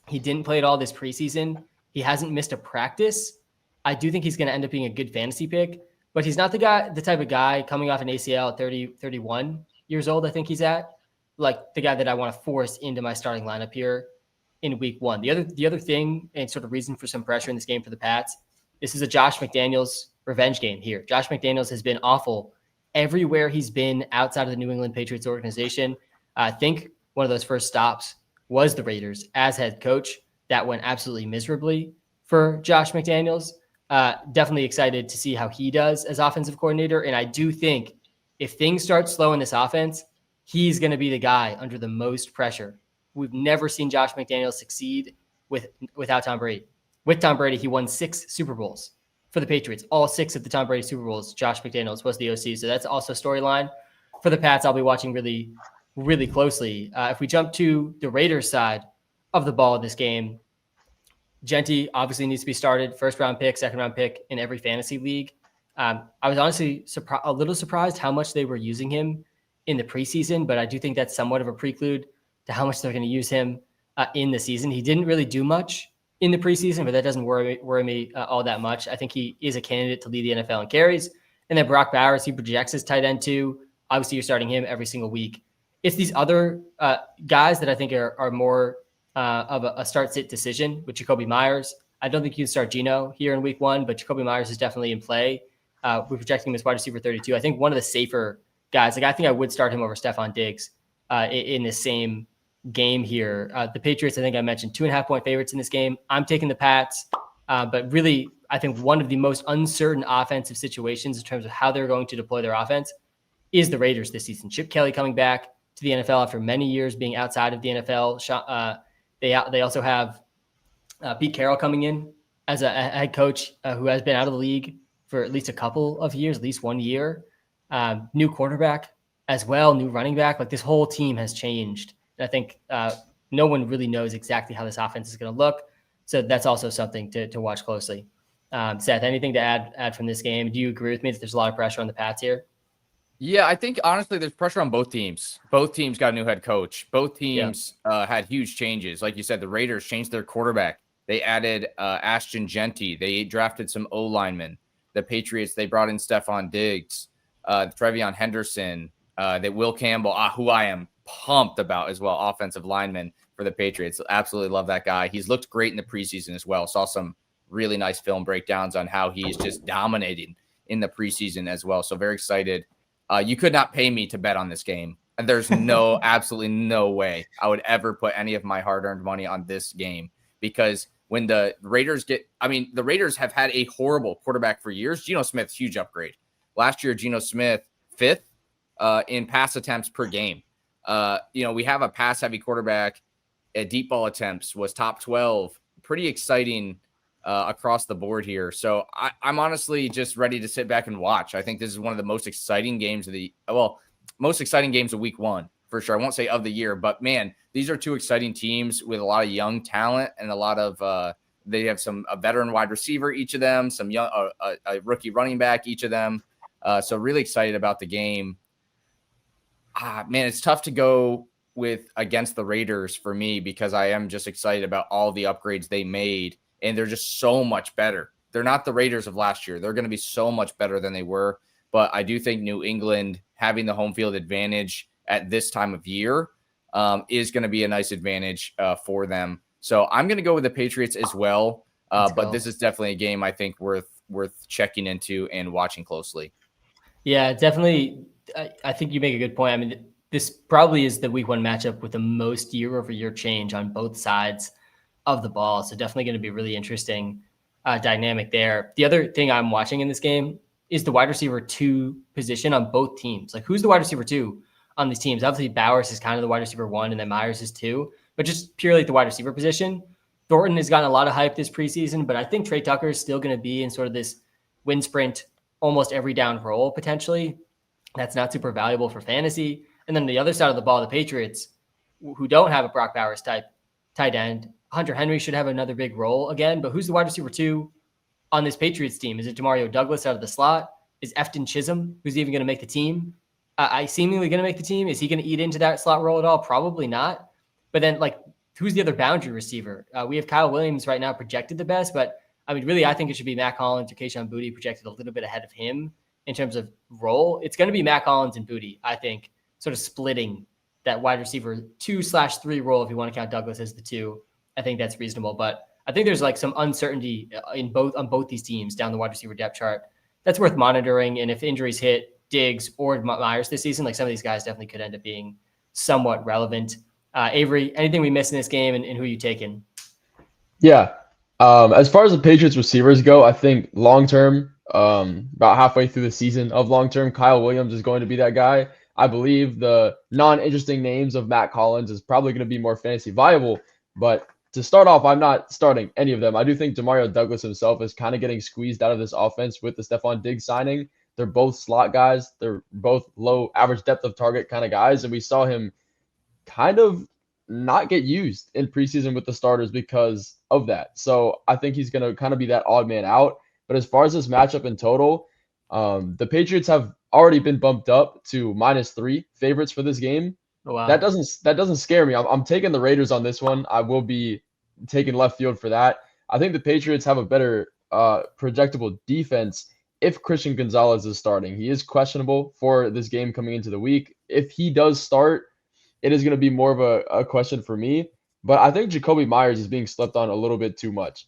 He didn't play at all this preseason. He hasn't missed a practice. I do think he's going to end up being a good fantasy pick, but he's not the type of guy coming off an ACL at 30, 31 years old. I think he's at like the guy that I want to force into my starting lineup here in week 1. The other thing and sort of reason for some pressure in this game for the Pats, this is a Josh McDaniels revenge game here. Josh McDaniels has been awful everywhere he's been outside of the New England Patriots organization. I think one of those first stops was the Raiders as head coach. That went absolutely miserably for Josh McDaniels. Definitely excited to see how he does as offensive coordinator. And I do think if things start slow in this offense, he's going to be the guy under the most pressure. We've never seen Josh McDaniels succeed without Tom Brady. With Tom Brady, he won 6 Super Bowls for the Patriots. All 6 of the Tom Brady Super Bowls, Josh McDaniels was the OC. So that's also a storyline for the Pats I'll be watching really, really closely. If we jump to the Raiders side of the ball in this game, Genti obviously needs to be started. First round pick, second round pick in every fantasy league. I was honestly a little surprised how much they were using him in the preseason, but I do think that's somewhat of a prelude to how much they're going to use him in the season. He didn't really do much in the preseason, but that doesn't worry me all that much. I think he is a candidate to lead the NFL in carries. And then Brock Bowers, he projects as tight end too. Obviously, you're starting him every single week. It's these other guys that I think are more of a start-sit decision with Jacoby Myers. I don't think you can start Geno here in week 1, but Jacoby Myers is definitely in play. We're projecting him as wide receiver 32. I think one of the safer guys, like I think I would start him over Stephon Diggs in the same game here. The Patriots, I think I mentioned 2.5-point favorites in this game. I'm taking the Pats, but really, I think one of the most uncertain offensive situations in terms of how they're going to deploy their offense is the Raiders this season. Chip Kelly coming back to the NFL after many years being outside of the NFL. They also have Pete Carroll coming in as a head coach who has been out of the league for at least a couple of years, at least 1 year. New quarterback as well, new running back. Like this whole team has changed. And I think no one really knows exactly how this offense is going to look. So that's also something to watch closely. Seth, anything to add from this game? Do you agree with me that there's a lot of pressure on the Pats here? Yeah, I think honestly, there's pressure on both teams. Both teams got a new head coach. Both teams had huge changes. Like you said, the Raiders changed their quarterback. They added Ashton Genti. They drafted some O linemen. The Patriots, they brought in Stephon Diggs, Travion Henderson, that Will Campbell, who I am pumped about as well, offensive lineman for the Patriots. Absolutely love that guy. He's looked great in the preseason as well. Saw some really nice film breakdowns on how he's just dominating in the preseason as well. So very excited. You could not pay me to bet on this game. And there's absolutely no way I would ever put any of my hard-earned money on this game, because when the Raiders the Raiders have had a horrible quarterback for years. Geno Smith, huge upgrade. Last year, Geno Smith, 5th in pass attempts per game. We have a pass-heavy quarterback. Deep ball attempts was top 12. Pretty exciting across the board here. So I'm honestly just ready to sit back and watch. I think this is one of the most exciting games of week 1 for sure. I won't say of the year, but man, these are 2 exciting teams with a lot of young talent and a lot of they have a veteran wide receiver, each of them, some young a rookie running back, each of them. So really excited about the game. Man, it's tough to go against the Raiders for me, because I am just excited about all the upgrades they made. And they're just so much better. They're not the Raiders of last year. They're going to be so much better than they were. But I do think New England having the home field advantage at this time of year is going to be a nice advantage for them. So I'm going to go with the Patriots as well. But this is definitely a game I think worth checking into and watching closely. Yeah, definitely. I think you make a good point. I mean, this probably is the week 1 matchup with the most year-over-year change on both sides of the ball. So definitely going to be really interesting dynamic there. The other thing I'm watching in this game is the wide receiver 2 position on both teams. Like, who's the wide receiver 2 on these teams? Obviously, Bowers is kind of the wide receiver 1, and then Myers is 2. But just purely at the wide receiver position, Thornton has gotten a lot of hype this preseason, but I think Trey Tucker is still going to be in sort of this win sprint almost every down role potentially. That's not super valuable for fantasy. And then the other side of the ball, the Patriots, who don't have a Brock Bowers type tight end, Hunter Henry should have another big role again. But who's the wide receiver 2 on this Patriots team? Is it Demario Douglas out of the slot? Is Efton Chisholm, who's even going to make the team? I seemingly going to make the team. Is he going to eat into that slot role at all? Probably not. But then, like, who's the other boundary receiver? We have Kyle Williams right now projected the best, but I mean, really, I think it should be Matt Collins or Kayshon Boutte projected a little bit ahead of him in terms of role. It's going to be Matt Collins and Boutte, I think, sort of splitting that wide receiver 2/3 role. If you want to count Douglas as the 2, I think that's reasonable. But I think there's like some uncertainty on both these teams down the wide receiver depth chart. That's worth monitoring. And if injuries hit Diggs or Myers this season, like some of these guys definitely could end up being somewhat relevant. Avery, anything we missed in this game and who are you taking? Yeah. As far as the Patriots receivers go, I think long-term, about halfway through the season of long-term, Kyle Williams is going to be that guy. I believe the non-interesting names of Matt Collins is probably going to be more fantasy viable. But to start off, I'm not starting any of them. I do think Demario Douglas himself is kind of getting squeezed out of this offense with the Stephon Diggs signing. They're both slot guys. They're both low average depth of target kind of guys. And we saw him kind of not get used in preseason with the starters because of that. So I think he's going to kind of be that odd man out. But as far as this matchup in total, the Patriots have already been bumped up to -3 favorites for this game. Oh, wow. That doesn't scare me. I'm taking the Raiders on this one. I will be taking left field for that. I think the Patriots have a better projectable defense if Christian Gonzalez is starting. He is questionable for this game coming into the week. If he does start, it is going to be more of a question for me. But I think Jacoby Myers is being slept on a little bit too much.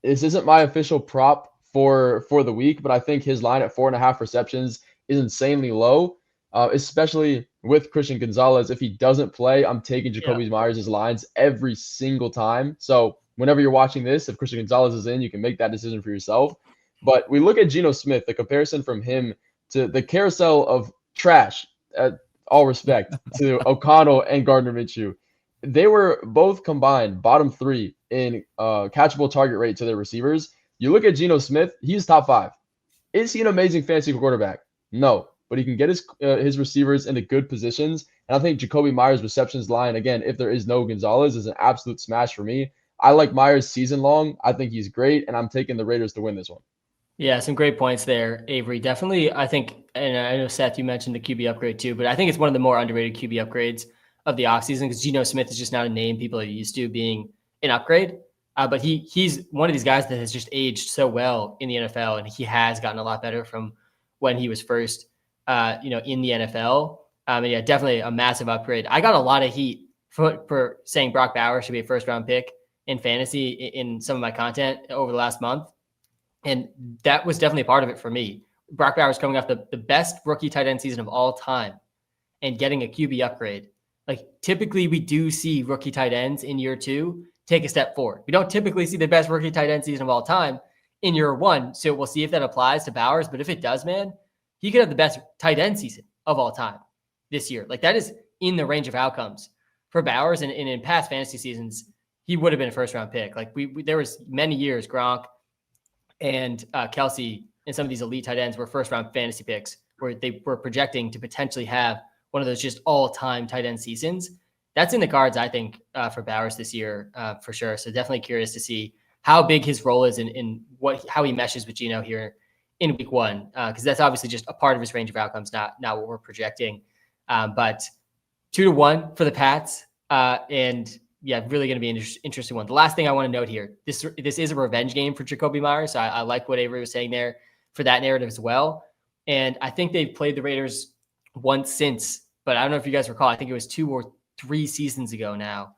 This isn't my official prop for the week, but I think his line at 4.5 receptions is insanely low, especially with Christian Gonzalez. If he doesn't play, I'm taking Jacoby Myers' lines every single time. So whenever you're watching this, if Christian Gonzalez is in, you can make that decision for yourself. But we look at Geno Smith, the comparison from him to the carousel of trash, all respect, to O'Connell and Gardner Minshew. They were both combined bottom 3 in catchable target rate to their receivers. You look at Geno Smith, he's top 5. Is he an amazing fantasy quarterback? No, but he can get his receivers into good positions. And I think Jacoby Myers' receptions line, again, if there is no Gonzalez, is an absolute smash for me. I like Myers season long. I think he's great, and I'm taking the Raiders to win this one. Yeah, some great points there, Avery. Definitely, I think, and I know, Seth, you mentioned the QB upgrade too, but I think it's one of the more underrated QB upgrades of the offseason because Geno Smith is just not a name people are used to being an upgrade. But he's one of these guys that has just aged so well in the NFL, and he has gotten a lot better from when he was first, in the NFL. And yeah, definitely a massive upgrade. I got a lot of heat for saying Brock Bowers should be a first-round pick in fantasy in some of my content over the last month. And that was definitely part of it for me. Brock Bowers coming off the best rookie tight end season of all time and getting a QB upgrade. Like, typically we do see rookie tight ends in year 2 take a step forward. We don't typically see the best rookie tight end season of all time in year 1. So we'll see if that applies to Bowers. But if it does, man, he could have the best tight end season of all time this year. Like, that is in the range of outcomes for Bowers. And in past fantasy seasons, he would have been a first-round pick. Like, there was many years Gronk and Kelsey and some of these elite tight ends were first-round fantasy picks where they were projecting to potentially have one of those just all-time tight end seasons. That's in the cards, I think, for Bowers this year, for sure. So definitely curious to see how big his role is in how he meshes with Geno here in week 1, because that's obviously just a part of his range of outcomes, not what we're projecting. But 2-1 for the Pats, and yeah, really going to be an interesting one. The last thing I want to note here, this is a revenge game for Jacoby Myers. So I like what Avery was saying there for that narrative as well. And I think they've played the Raiders once since, but I don't know if you guys recall, I think it was 2 or 3 seasons ago now.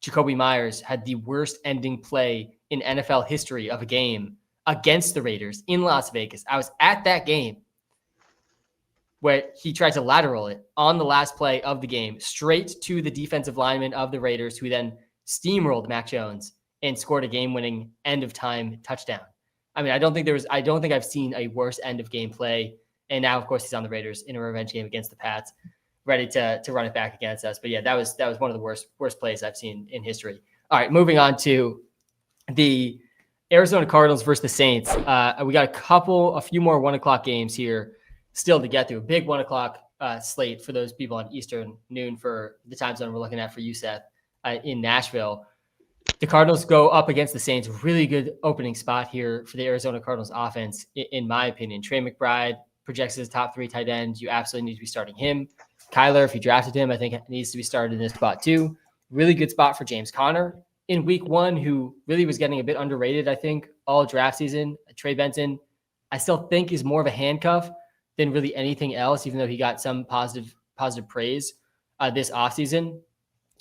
Jacoby Myers had the worst ending play in NFL history of a game against the Raiders in Las Vegas. I was at that game where he tried to lateral it on the last play of the game straight to the defensive lineman of the Raiders, who then steamrolled Mac Jones and scored a game-winning end-of-time touchdown. I mean, I don't think I've seen a worse end-of-game play. And now, of course, he's on the Raiders in a revenge game against the Pats, ready to run it back against us. But yeah, that was one of the worst plays I've seen in history. All right, moving on to the Arizona Cardinals versus the Saints. We got a few more 1:00 games here still to get through. A big 1:00 slate for those people on Eastern, noon for the time zone we're looking at for you, Seth, in Nashville. The Cardinals go up against the Saints. Really good opening spot here for the Arizona Cardinals offense, in my opinion. Trey McBride projects as a top 3 tight end. You absolutely need to be starting him. Kyler, if you drafted him, I think needs to be started in this spot too. Really good spot for James Conner in week 1, who really was getting a bit underrated, I think, all draft season. Trey Benson, I still think, is more of a handcuff than really anything else, even though he got some positive praise this offseason.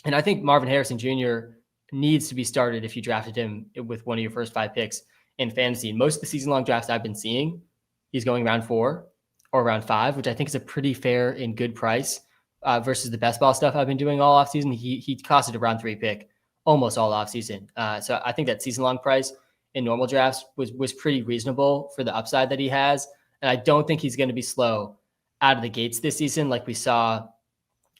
And I think Marvin Harrison Jr. needs to be started if you drafted him with one of your first 5 picks in fantasy. In most of the season-long drafts I've been seeing, he's going round 4 or round 5, which I think is a pretty fair and good price versus the best ball stuff I've been doing all offseason. He costed a round 3 pick almost all offseason. So I think that season-long price in normal drafts was pretty reasonable for the upside that he has. And I don't think he's going to be slow out of the gates this season like we saw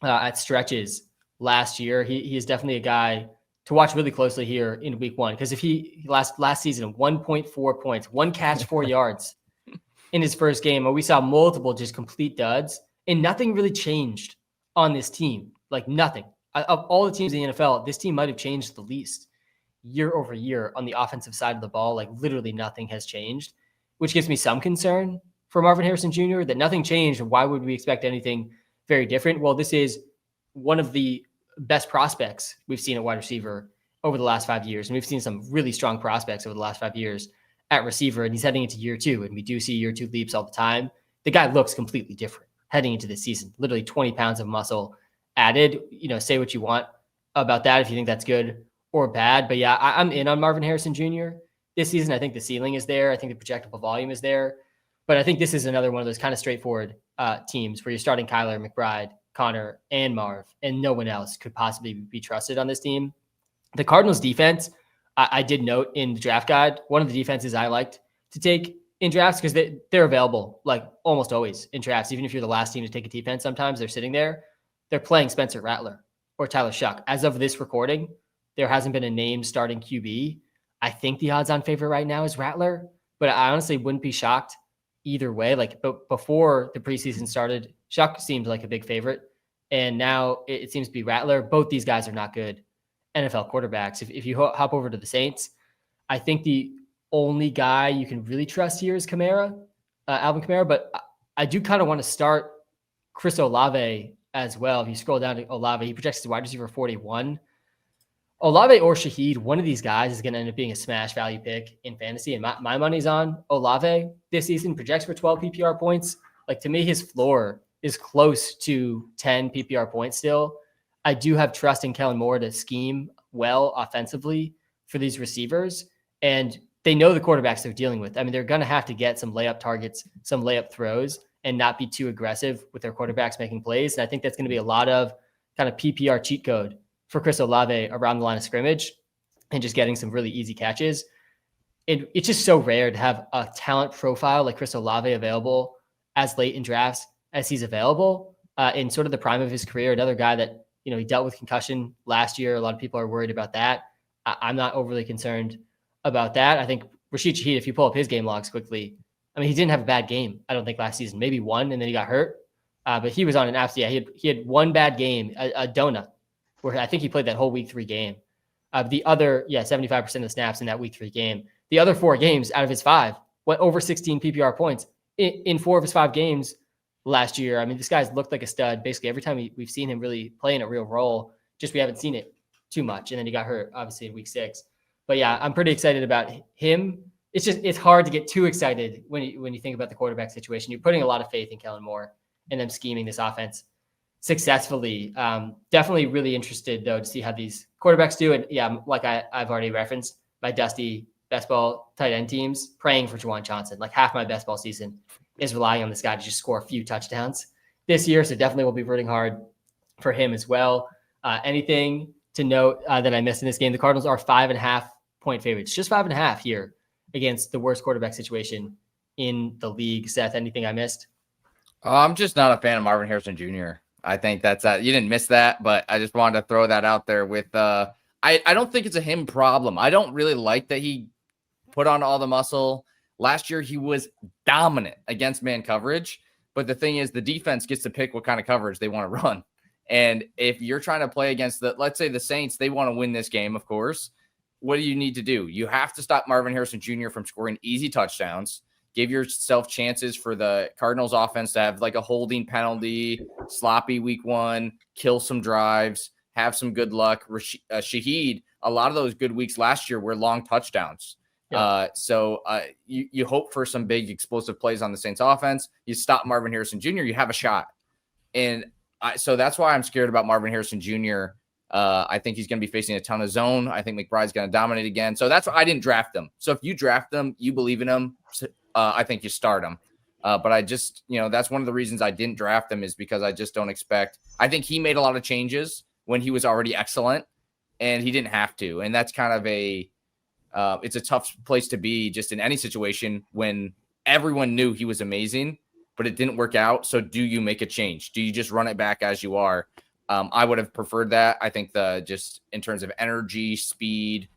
at stretches last year. He is definitely a guy to watch really closely here in week 1, because if he last season 1.4 points, 1 catch, 4 yards in his first game, where we saw multiple just complete duds, and nothing really changed on this team. Like nothing. Of all the teams in the NFL, this team might have changed the least year over year on the offensive side of the ball. Like literally nothing has changed, which gives me some concern for Marvin Harrison Jr. that nothing changed. Why would we expect anything very different? Well, this is one of the best prospects we've seen at wide receiver over the last 5 years. And we've seen some really strong prospects over the last 5 years at receiver, and he's heading into year 2. And we do see year 2 leaps all the time. The guy looks completely different heading into this season, literally 20 pounds of muscle added. Say what you want about that, if you think that's good or bad. But yeah, I'm in on Marvin Harrison Jr. this season. I think the ceiling is there. I think the projectable volume is there. But I think this is another one of those kind of straightforward teams where you're starting Kyler, McBride, Connor, and Marv, and no one else could possibly be trusted on this team. The Cardinals defense, I did note in the draft guide, one of the defenses I liked to take in drafts, because they're available like almost always in drafts. Even if you're the last team to take a defense, sometimes they're sitting there. They're playing Spencer Rattler or Tyler Shuck. As of this recording, there hasn't been a name starting QB. I think the odds-on favorite right now is Rattler, but I honestly wouldn't be shocked either way. But before the preseason started, Shuck seemed like a big favorite, and now it seems to be Rattler. Both these guys are not good NFL quarterbacks. If you hop over to the Saints, I think the only guy you can really trust here is Alvin Kamara, but I do kind of want to start Chris Olave as well. If you scroll down to Olave, he projects as wide receiver 41. Olave or Shaheed, one of these guys is going to end up being a smash value pick in fantasy. And my money's on Olave this season. Projects for 12 PPR points. Like, to me, his floor is close to 10 PPR points still. I do have trust in Kellen Moore to scheme well offensively for these receivers. And they know the quarterbacks they're dealing with. I mean, they're going to have to get some layup targets, some layup throws, and not be too aggressive with their quarterbacks making plays. And I think that's going to be a lot of kind of PPR cheat code for Chris Olave around the line of scrimmage and just getting some really easy catches. It's just so rare to have a talent profile like Chris Olave available as late in drafts as he's available in sort of the prime of his career. Another guy that, he dealt with concussion last year. A lot of people are worried about that. I'm not overly concerned about that. I think Rashid Shaheed, if you pull up his game logs quickly, I mean, he didn't have a bad game, I don't think, last season. Maybe one, and then he got hurt. But he was on an absolute, he had one bad game, a donut, where I think he played that whole week 3 game. The other, 75% of the snaps in that week 3 game. The other 4 games out of his 5 went over 16 PPR points in 4 of his 5 games last year. I mean, this guy's looked like a stud basically every time we've seen him really playing a real role. Just we haven't seen it too much. And then he got hurt, obviously, in week 6. But yeah, I'm pretty excited about him. It's hard to get too excited when you think about the quarterback situation. You're putting a lot of faith in Kellen Moore and them scheming this offense successfully. Definitely really interested, though, to see how these quarterbacks do. And yeah, like I've already referenced, my dusty best ball tight end teams praying for Juwan Johnson. Like half my best ball season is relying on this guy to just score a few touchdowns this year. So definitely will be rooting hard for him as well. Anything to note that I missed in this game? The Cardinals are 5.5 point favorites, just 5.5 here against the worst quarterback situation in the league. Seth, anything I missed? I'm just not a fan of Marvin Harrison Jr. I think that's you didn't miss that, but I just wanted to throw that out there with I don't think it's a him problem. I don't really like that he put on all the muscle. Last year he was dominant against man coverage, but the thing is the defense gets to pick what kind of coverage they want to run. And if you're trying to play against let's say the Saints, they want to win this game, of course. What do you need to do? You have to stop Marvin Harrison Jr. from scoring easy touchdowns. Give yourself chances for the Cardinals offense to have like a holding penalty, sloppy week 1, kill some drives, have some good luck. Shaheed, a lot of those good weeks last year were long touchdowns. Yeah. You hope for some big explosive plays on the Saints offense. You stop Marvin Harrison Jr., you have a shot. And so that's why I'm scared about Marvin Harrison Jr. I think he's going to be facing a ton of zone. I think McBride's going to dominate again. So that's why I didn't draft him. So if you draft him, you believe in him, I think you start him. But I just, that's one of the reasons I didn't draft him is because I just don't expect. I think he made a lot of changes when he was already excellent and he didn't have to. And that's kind of it's a tough place to be just in any situation when everyone knew he was amazing, but it didn't work out. So do you make a change? Do you just run it back as you are? I would have preferred that. I think just in terms of energy, speed,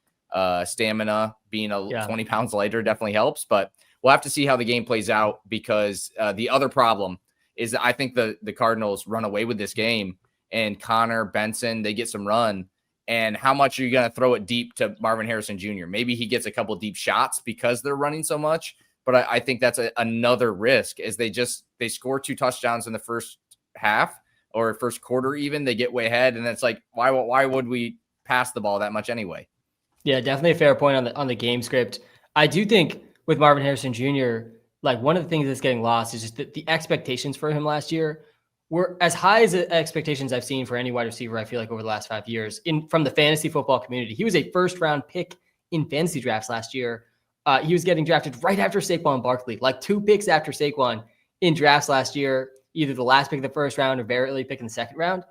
stamina, being 20 pounds lighter definitely helps, but we'll have to see how the game plays out because the other problem is that I think the Cardinals run away with this game and Connor, Benson, they get some run. And how much are you going to throw it deep to Marvin Harrison Jr.? Maybe he gets a couple deep shots because they're running so much, but I think that's another risk is they score 2 touchdowns in the first half or first quarter even. They get way ahead, and it's like, why would we pass the ball that much anyway? Yeah, definitely a fair point on the game script. I do think with Marvin Harrison Jr., like one of the things that's getting lost is just that the expectations for him last year were as high as the expectations I've seen for any wide receiver, I feel like over the last 5 years from the fantasy football community. He was a first-round pick in fantasy drafts last year. He was getting drafted right after Saquon Barkley, like 2 picks after Saquon in drafts last year, either the last pick of the first round or very early pick in the second round.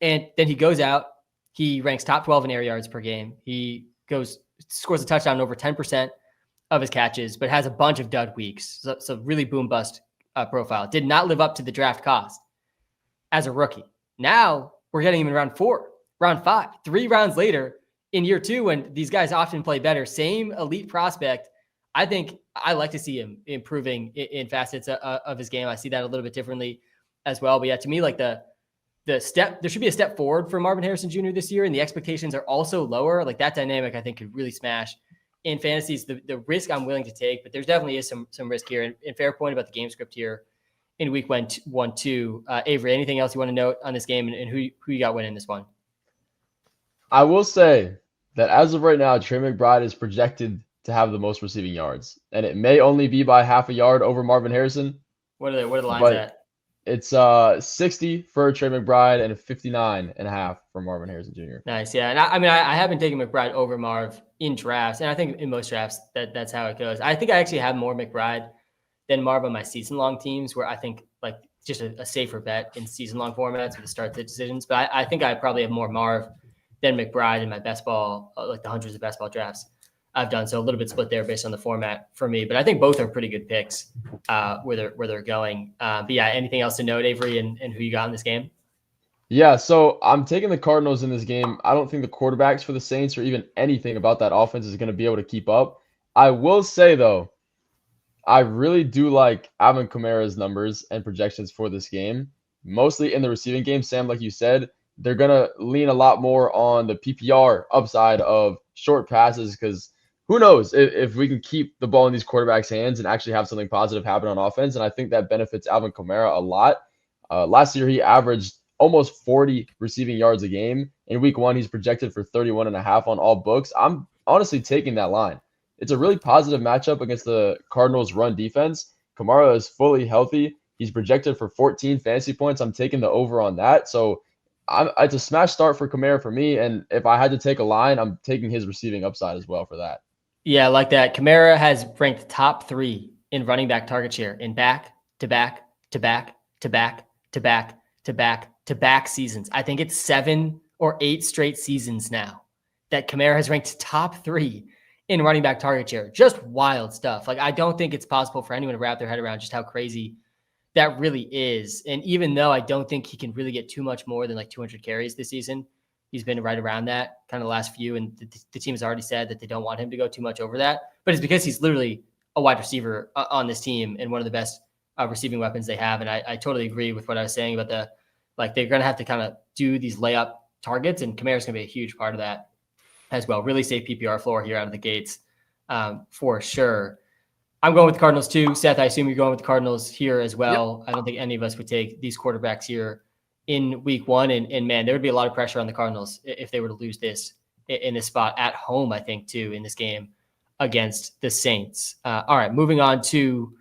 And then he goes out, he ranks top 12 in air yards per game. He scores a touchdown in over 10% of his catches, but has a bunch of dud weeks. So really boom bust profile. Did not live up to the draft cost as a rookie. Now we're getting him in round 4, round 5, 3 rounds later in year 2, when these guys often play better. Same elite prospect. I think I like to see him improving in facets of his game. I see that a little bit differently as well. But yeah, to me, like there should be a step forward for Marvin Harrison Jr. this year, and the expectations are also lower. Like that dynamic, I think, could really smash in fantasies. The risk I'm willing to take, but there's definitely is some risk here. And fair point about the game script here in week 1-2. Avery, anything else you want to note on this game and who you got winning this one? I will say that as of right now, Trey McBride is projected to have the most receiving yards, and it may only be by half a yard over Marvin Harrison. What are the lines at? It's 60 for Trey McBride and 59.5 for Marvin Harrison Jr. Nice, yeah. And I haven't taken McBride over Marv in drafts, and I think in most drafts that's how it goes. I think I actually have more McBride than Marv on my season-long teams, where I think like just a safer bet in season-long formats with the start decisions. But I think I probably have more Marv than McBride in my best ball, like the hundreds of best ball drafts I've done. So a little bit split there based on the format for me, but I think both are pretty good picks where they're going. But yeah, anything else to note, Avery, and who you got in this game? Yeah, so I'm taking the Cardinals in this game. I don't think the quarterbacks for the Saints or even anything about that offense is going to be able to keep up. I will say, though, I really do like Alvin Kamara's numbers and projections for this game, mostly in the receiving game. Sam, like you said, they're going to lean a lot more on the PPR upside of short passes because who knows if we can keep the ball in these quarterbacks' hands and actually have something positive happen on offense. And I think that benefits Alvin Kamara a lot. Last year, he averaged almost 40 receiving yards a game. In week 1, he's projected for 31.5 on all books. I'm honestly taking that line. It's a really positive matchup against the Cardinals' run defense. Kamara is fully healthy. He's projected for 14 fantasy points. I'm taking the over on that. So It's a smash start for Kamara for me. And if I had to take a line, I'm taking his receiving upside as well for that. Yeah, I like that. Kamara has ranked top 3 in running back target share in back to back to back to back to back to back to back seasons. I think it's 7 or 8 straight seasons now that Kamara has ranked top 3 in running back target share. Just wild stuff. Like, I don't think it's possible for anyone to wrap their head around just how crazy that really is. And even though I don't think he can really get too much more than like 200 carries this season, he's been right around that kind of the last few. And the team has already said that they don't want him to go too much over that. But it's because he's literally a wide receiver on this team and one of the best receiving weapons they have. And I totally agree with what I was saying about they're going to have to kind of do these layup targets. And Kamara's going to be a huge part of that as well. Really safe PPR floor here out of the gates for sure. I'm going with the Cardinals too. Seth, I assume you're going with the Cardinals here as well. Yep. I don't think any of us would take these quarterbacks here in week 1. And man, there would be a lot of pressure on the Cardinals if they were to lose this in this spot at home, I think, too, in this game against the Saints. All right, moving on to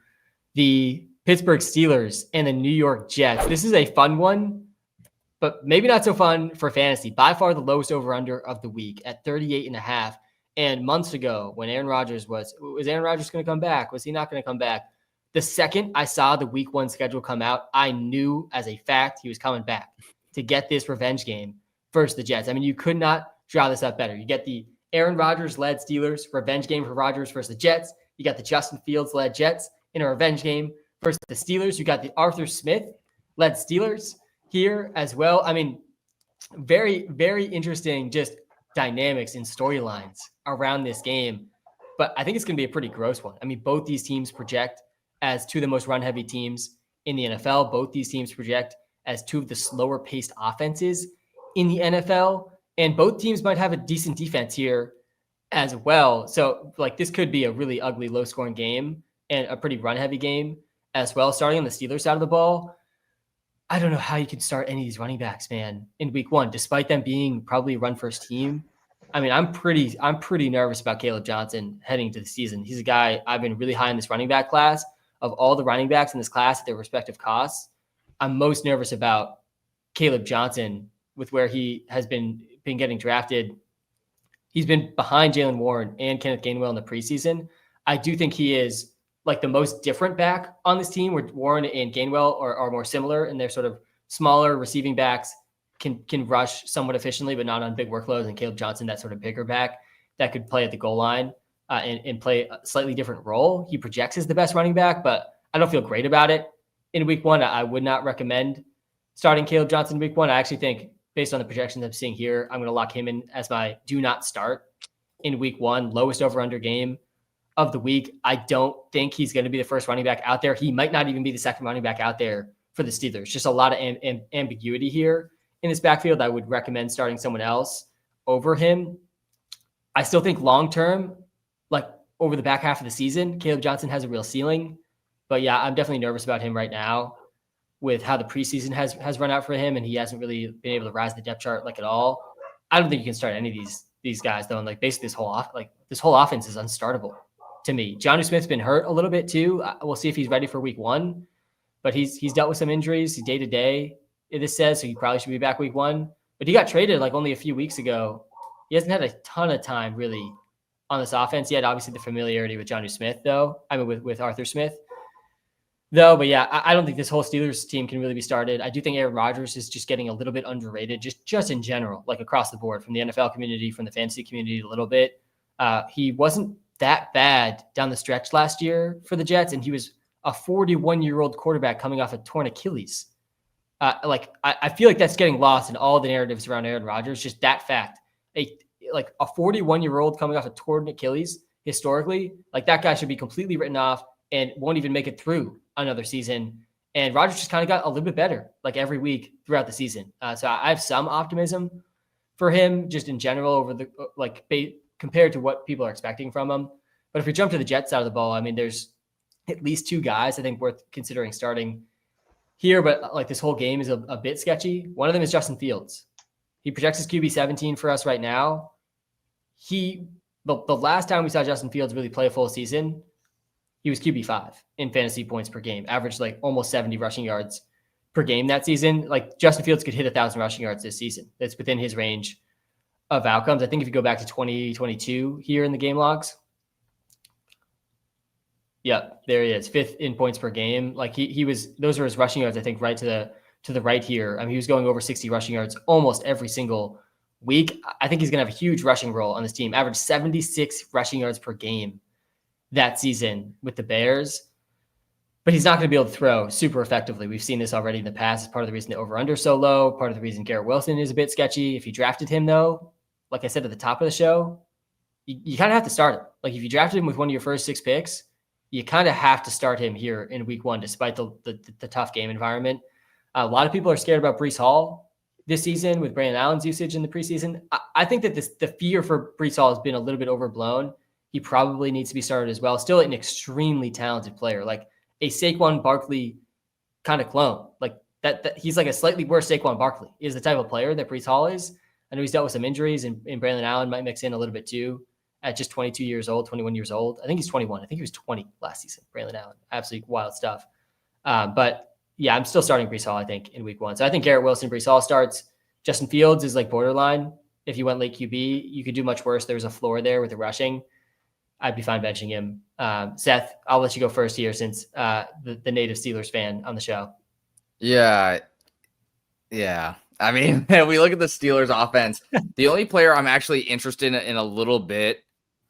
the Pittsburgh Steelers and the New York Jets. This is a fun one, but maybe not so fun for fantasy. By far the lowest over-under of the week at 38.5. And months ago, when Aaron Rodgers was Aaron Rodgers going to come back? Was he not going to come back? The second I saw the week 1 schedule come out, I knew as a fact he was coming back to get this revenge game versus the Jets. I mean, you could not draw this up better. You get the Aaron Rodgers-led Steelers revenge game for Rodgers versus the Jets. You got the Justin Fields-led Jets in a revenge game versus the Steelers. You got the Arthur Smith-led Steelers here as well. I mean, very, very interesting just dynamics and storylines around this game, but I think it's going to be a pretty gross one. I mean, both these teams project as 2 of the most run-heavy teams in the NFL. Both these teams project as 2 of the slower-paced offenses in the NFL, and both teams might have a decent defense here as well. So, like, this could be a really ugly, low-scoring game and a pretty run-heavy game as well. Starting on the Steelers side of the ball, I don't know how you can start any of these running backs, man, in week 1, despite them being probably a run-first team. I mean, I'm pretty nervous about Caleb Johnson heading into the season. He's a guy I've been really high in this running back class. Of all the running backs in this class at their respective costs, I'm most nervous about Caleb Johnson with where he has been getting drafted. He's been behind Jaylen Warren and Kenneth Gainwell in the preseason. I do think he is like the most different back on this team, where Warren and Gainwell are more similar in their sort of smaller receiving backs, can rush somewhat efficiently, but not on big workloads. And Caleb Johnson, that sort of bigger back that could play at the goal line and play a slightly different role. He projects as the best running back, but I don't feel great about it in week 1. I would not recommend starting Caleb Johnson in week 1. I actually think, based on the projections I'm seeing here, I'm going to lock him in as my do not start in week 1, lowest over-under game of the week. I don't think he's going to be the first running back out there. He might not even be the second running back out there for the Steelers. Just a lot of ambiguity here in his backfield. I would recommend starting someone else over him. I still think long-term, like over the back half of the season, Caleb Johnson has a real ceiling. But yeah, I'm definitely nervous about him right now with how the preseason has run out for him, and he hasn't really been able to rise the depth chart like at all. I don't think you can start any of these guys though. And like basically this whole offense is unstartable to me. Jonnu Smith's been hurt a little bit too. We'll see if he's ready for week 1, but he's dealt with some injuries day to day. This says, so he probably should be back week 1, but he got traded like only a few weeks ago. He hasn't had a ton of time really on this offense yet. Obviously the familiarity with Jonnu Smith though. I mean, with Arthur Smith though, but yeah, I don't think this whole Steelers team can really be started. I do think Aaron Rodgers is just getting a little bit underrated, just in general, like across the board, from the NFL community, from the fantasy community a little bit. He wasn't that bad down the stretch last year for the Jets, and he was a 41-year-old quarterback coming off a torn Achilles. I feel like that's getting lost in all the narratives around Aaron Rodgers. Just that fact, a 41-year-old coming off a torn Achilles, historically, like that guy should be completely written off and won't even make it through another season. And Rodgers just kind of got a little bit better, like every week throughout the season. So I have some optimism for him, just in general, over the compared to what people are expecting from him. But if we jump to the Jets side of the ball, I mean, there's at least 2 guys I think worth considering starting here, but like this whole game is a bit sketchy. One of them is Justin Fields. He projects his QB 17 for us right now. The last time we saw Justin Fields really play a full season, he was QB 5 in fantasy points per game, averaged like almost 70 rushing yards per game that season. Like Justin Fields could hit 1,000 rushing yards this season. That's within his range of outcomes. I think if you go back to 2022 here in the game logs, yeah, there he is, 5th in points per game. Like he was, those are his rushing yards, I think, right to the right here. I mean, he was going over 60 rushing yards almost every single week. I think he's going to have a huge rushing role on this team. Averaged 76 rushing yards per game that season with the Bears. But he's not going to be able to throw super effectively. We've seen this already in the past. It's part of the reason the over-under so low. Part of the reason Garrett Wilson is a bit sketchy. If you drafted him, though, like I said at the top of the show, you kind of have to start him. Like if you drafted him with one of your first 6 picks, you kind of have to start him here in week 1, despite the tough game environment. A lot of people are scared about Breece Hall this season with Brandon Allen's usage in the preseason. I think that the fear for Breece Hall has been a little bit overblown. He probably needs to be started as well. Still an extremely talented player, like a Saquon Barkley kind of clone. Like that he's like a slightly worse Saquon Barkley is the type of player that Breece Hall is. I know he's dealt with some injuries, and Brandon Allen might mix in a little bit too at just 22 years old, 21 years old. I think he's 21. I think he was 20 last season, Brandon Allen. Absolutely wild stuff. But yeah, I'm still starting Breece Hall, I think, in week 1. So I think Garrett Wilson, Breece Hall starts. Justin Fields is like borderline. If you went late QB, you could do much worse. There's a floor there with the rushing. I'd be fine benching him. Seth, I'll let you go first here since the native Steelers fan on the show. Yeah. I mean, we look at the Steelers offense. The only player I'm actually interested in a little bit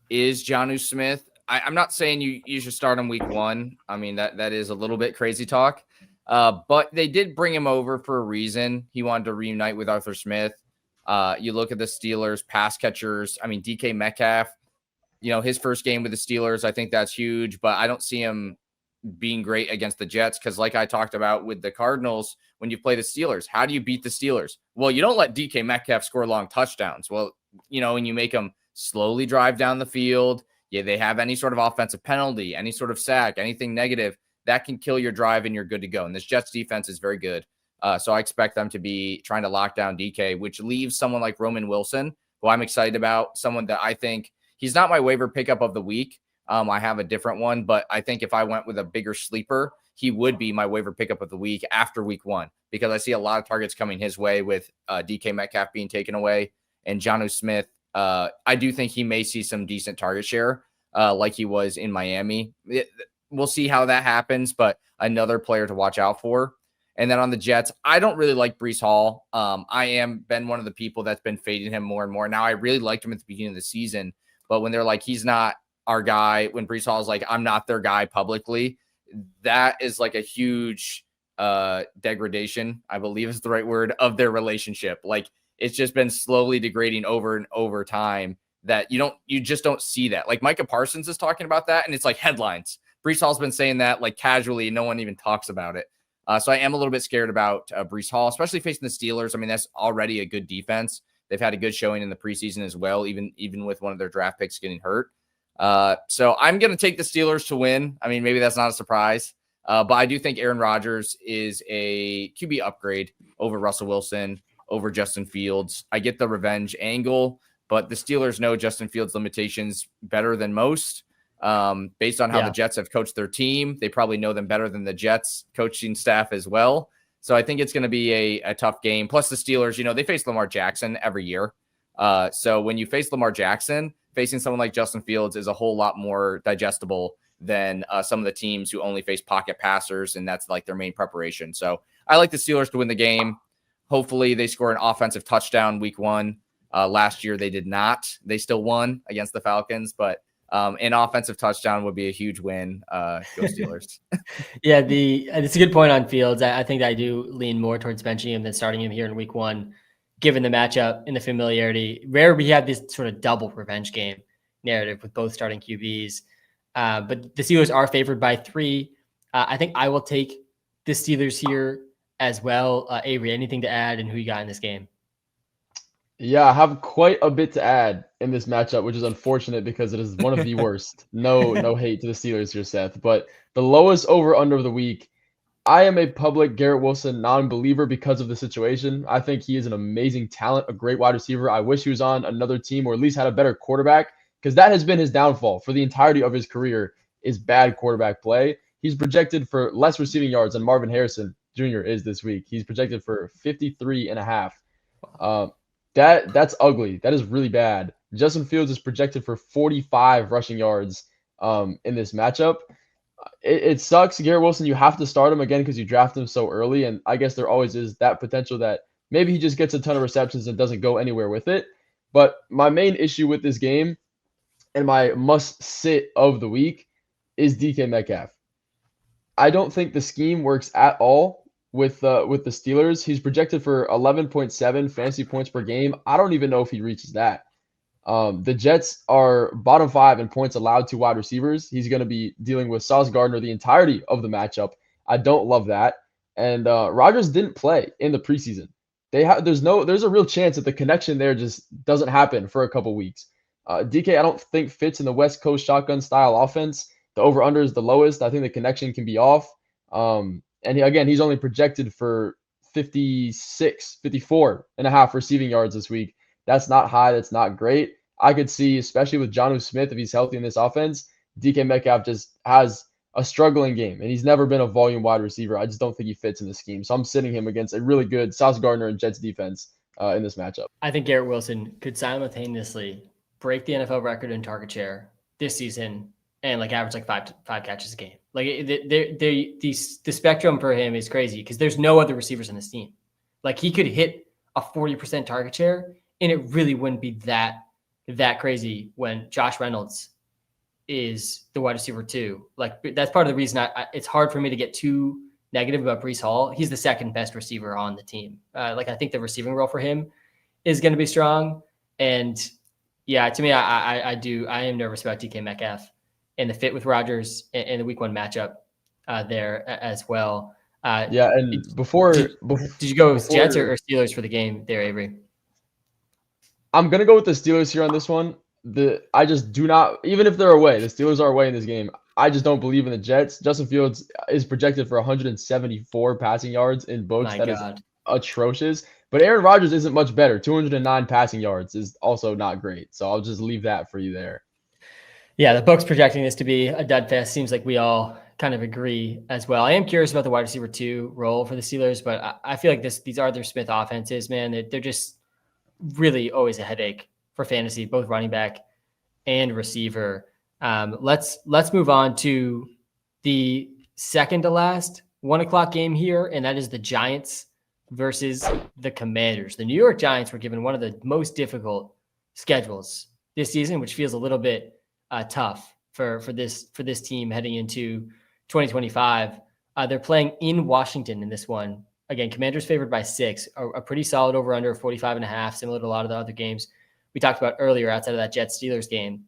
is Jonnu Smith. I'm not saying you should start him week 1. I mean, that is a little bit crazy talk. But they did bring him over for a reason. He wanted to reunite with Arthur Smith. You look at the Steelers pass catchers. I mean, DK Metcalf, his first game with the Steelers, I think that's huge, but I don't see him being great against the Jets because like I talked about with the Cardinals, when you play the Steelers, how do you beat the Steelers? Well, you don't let DK Metcalf score long touchdowns. Well, and you make them slowly drive down the field. Yeah, they have any sort of offensive penalty, any sort of sack, anything negative, that can kill your drive and you're good to go. And this Jets defense is very good. So I expect them to be trying to lock down DK, which leaves someone like Roman Wilson, who I'm excited about, someone that I think he's not my waiver pickup of the week. I have a different one, but I think if I went with a bigger sleeper, he would be my waiver pickup of the week after week 1, because I see a lot of targets coming his way with DK Metcalf being taken away and Jonnu Smith. I do think he may see some decent target share like he was in Miami. We'll see how that happens, but another player to watch out for. And then on the Jets, I don't really like Breece Hall. I am been one of the people that's been fading him more and more. Now, I really liked him at the beginning of the season, but when they're like, he's not our guy, when Breece Hall is like, I'm not their guy publicly, that is like a huge degradation, I believe is the right word, of their relationship. Like, it's just been slowly degrading over and over time that you just don't see that. Like Micah Parsons is talking about that, and it's like headlines. Breece Hall's been saying that like casually, no one even talks about it. So I am a little bit scared about Breece Hall, especially facing the Steelers. I mean, that's already a good defense. They've had a good showing in the preseason as well, even with one of their draft picks getting hurt. So I'm going to take the Steelers to win. I mean, maybe that's not a surprise, but I do think Aaron Rodgers is a QB upgrade over Russell Wilson, over Justin Fields. I get the revenge angle, but the Steelers know Justin Fields' limitations better than most. Based on how the Jets have coached their team, they probably know them better than the Jets coaching staff as well. So I think it's going to be a tough game. Plus the Steelers, they face Lamar Jackson every year. So when you face Lamar Jackson, facing someone like Justin Fields is a whole lot more digestible than some of the teams who only face pocket passers, and that's like their main preparation. So I like the Steelers to win the game. Hopefully they score an offensive touchdown week 1. Last year they did not. They still won against the Falcons, but an offensive touchdown would be a huge win. Go Steelers. Yeah, it's a good point on Fields. I think I do lean more towards benching him than starting him here in week 1, given the matchup and the familiarity. Rare we have this sort of double revenge game narrative with both starting QBs. But the Steelers are favored by 3. I think I will take the Steelers here as well. Avery, anything to add and who you got in this game? Yeah, I have quite a bit to add in this matchup, which is unfortunate because it is one of the worst. No hate to the Steelers here, Seth. But the lowest over-under of the week, I am a public Garrett Wilson non-believer because of the situation. I think he is an amazing talent, a great wide receiver. I wish he was on another team or at least had a better quarterback, because that has been his downfall for the entirety of his career is bad quarterback play. He's projected for less receiving yards than Marvin Harrison Jr. is this week. He's projected for 53.5. That's ugly. That is really bad. Justin Fields is projected for 45 rushing yards in this matchup. It sucks, Garrett Wilson. You have to start him again because you draft him so early, and I guess there always is that potential that maybe he just gets a ton of receptions and doesn't go anywhere with it. But my main issue with this game and my must sit of the week is DK Metcalf. I don't think the scheme works at all with the Steelers. He's projected for 11.7 fantasy points per game. I don't even know if he reaches that. The Jets are bottom 5 in points allowed to wide receivers. He's going to be dealing with Sauce Gardner the entirety of the matchup. I don't love that. And Rodgers didn't play in the preseason. There's a real chance that the connection there just doesn't happen for a couple weeks. DK, I don't think fits in the West Coast shotgun style offense. The over-under is the lowest. I think the connection can be off. And he's only projected for 54.5 receiving yards this week. That's not high. That's not great. I could see, especially with Jonnu Smith, if he's healthy in this offense, DK Metcalf just has a struggling game, and he's never been a volume wide receiver. I just don't think he fits in the scheme. So I'm sitting him against a really good Sauce Gardner and Jets defense in this matchup. I think Garrett Wilson could simultaneously break the NFL record in target share this season and average five catches a game. The spectrum for him is crazy because there's no other receivers in this team. He could hit a 40% target share, and it really wouldn't be that crazy when Josh Reynolds is the wide receiver too. That's part of the reason it's hard for me to get too negative about Breece Hall. He's the second best receiver on the team. I think the receiving role for him is going to be strong. And yeah, to me, I am nervous about DK Metcalf and the fit with Rodgers in the week 1 matchup there as well. And did you go with Jets or Steelers for the game there, Avery? I'm going to go with the Steelers here on this one. I just do not, even if they're away, the Steelers are away in this game. I just don't believe in the Jets. Justin Fields is projected for 174 passing yards in both. That is atrocious. But Aaron Rodgers isn't much better. 209 passing yards is also not great. So I'll just leave that for you there. Yeah, the book's projecting this to be a dud fest. Seems like we all kind of agree as well. I am curious about the wide receiver 2 role for the Steelers, but I feel like these Arthur Smith offenses, man, they're just really always a headache for fantasy, both running back and receiver. Let's move on to the second to last 1:00 game here, and that is the Giants versus the Commanders. The New York Giants were given one of the most difficult schedules this season, which feels a little bit tough for this team heading into 2025. They're playing in Washington in this one. Again, Commanders favored by 6, a pretty solid over under 45.5, similar to a lot of the other games we talked about earlier outside of that Jets-Steelers game.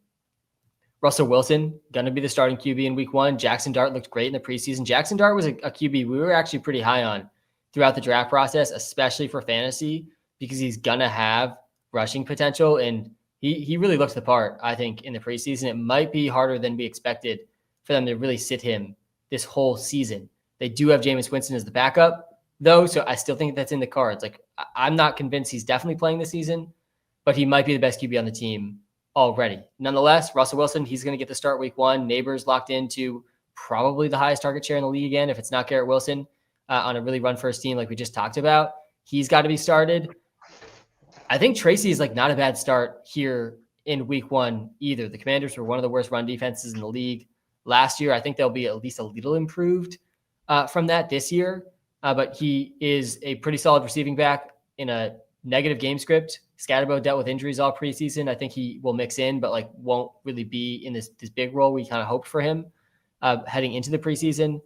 Russell Wilson, going to be the starting QB in week 1. Jackson Dart looked great in the preseason. Jackson Dart was a QB we were actually pretty high on throughout the draft process, especially for fantasy, because he's going to have rushing potential. And he really looks the part, I think, in the preseason. It might be harder than we expected for them to really sit him this whole season. They do have Jameis Winston as the backup, though, so I still think that's in the cards. I'm not convinced he's definitely playing this season, but he might be the best QB on the team already. Nonetheless, Russell Wilson, he's going to get the start week 1. Neighbors locked into probably the highest target share in the league again. If it's not Garrett Wilson on a really run-first team like we just talked about, he's got to be started. I think Tracy is not a bad start here in week 1 either. The Commanders were one of the worst run defenses in the league last year. I think they'll be at least a little improved from that this year. But he is a pretty solid receiving back in a negative game script. Scatterbo dealt with injuries all preseason. I think he will mix in, but won't really be in this big role we kind of hoped for him heading into the preseason.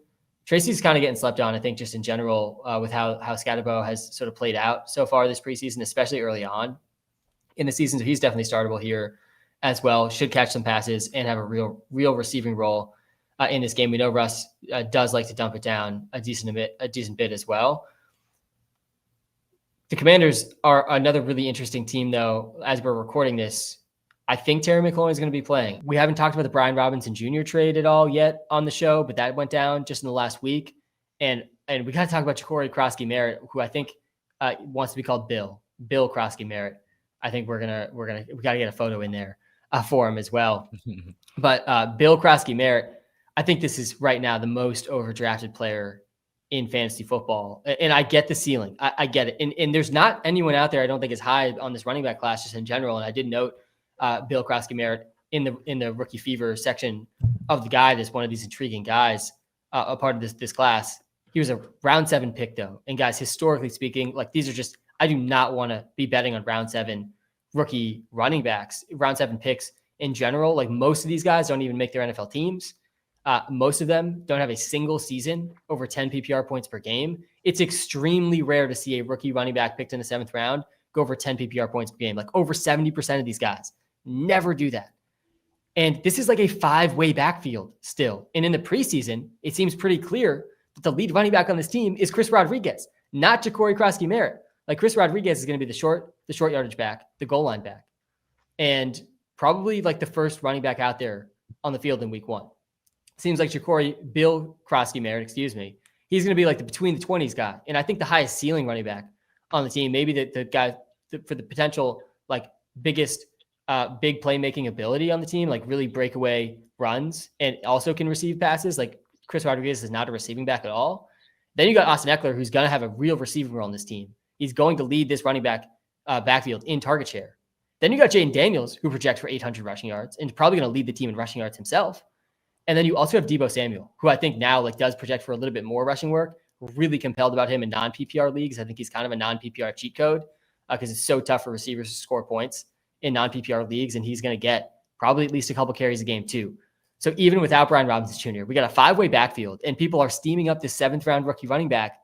Tracy's kind of getting slept on, I think, just in general with how Scatterbo has sort of played out so far this preseason, especially early on in the season. So he's definitely startable here as well. Should catch some passes and have a real receiving role in this game. We know Russ does like to dump it down a decent bit as well. The Commanders are another really interesting team, though, as we're recording this. I think Terry McLaurin is going to be playing. We haven't talked about the Brian Robinson Jr. trade at all yet on the show, but that went down just in the last week. And we got to talk about Jacory Krosky-Merritt, who I think wants to be called Bill Krosky-Merritt. I think we got to get a photo in there for him as well. But Bill Krosky-Merritt, I think this is right now the most overdrafted player in fantasy football. And I get the ceiling. I get it. And there's not anyone out there I don't think is high on this running back class just in general. And I did note Bill Krosky-Merritt in the rookie fever section of the guide as one of these intriguing guys, a part of this class. He was a round 7 pick though. And guys, historically speaking, like these are just, I do not want to be betting on round 7 rookie running backs, round 7 picks in general. Like most of these guys don't even make their NFL teams. Most of them don't have a single season over 10 PPR points per game. It's extremely rare to see a rookie running back picked in the 7th round go over 10 PPR points per game. Like over 70% of these guys never do that. And this is like a 5-way backfield still. And in the preseason, it seems pretty clear that the lead running back on this team is Chris Rodriguez, not Ja'Cory Krosky-Merritt. Like Chris Rodriguez is going to be the short yardage back, the goal line back, and probably like the first running back out there on the field in week 1. Seems like Bill Krosky-Merritt, he's going to be like the between the 20s guy. And I think the highest ceiling running back on the team, maybe the guy for the potential like biggest big playmaking ability on the team, like really breakaway runs and also can receive passes. Like Chris Rodriguez is not a receiving back at all. Then you got Austin Eckler, who's going to have a real receiving role on this team. He's going to lead this running back backfield in target share. Then you got Jaden Daniels, who projects for 800 rushing yards and is probably going to lead the team in rushing yards himself. And then you also have Deebo Samuel, who I think now like does project for a little bit more rushing work. Really compelled about him in non-PPR leagues. I think he's kind of a non-PPR cheat code because it's so tough for receivers to score points in non-PPR leagues, and he's going to get probably at least a couple carries a game too. So even without Brian Robinson Jr., we got a 5-way backfield, and people are steaming up this 7th round rookie running back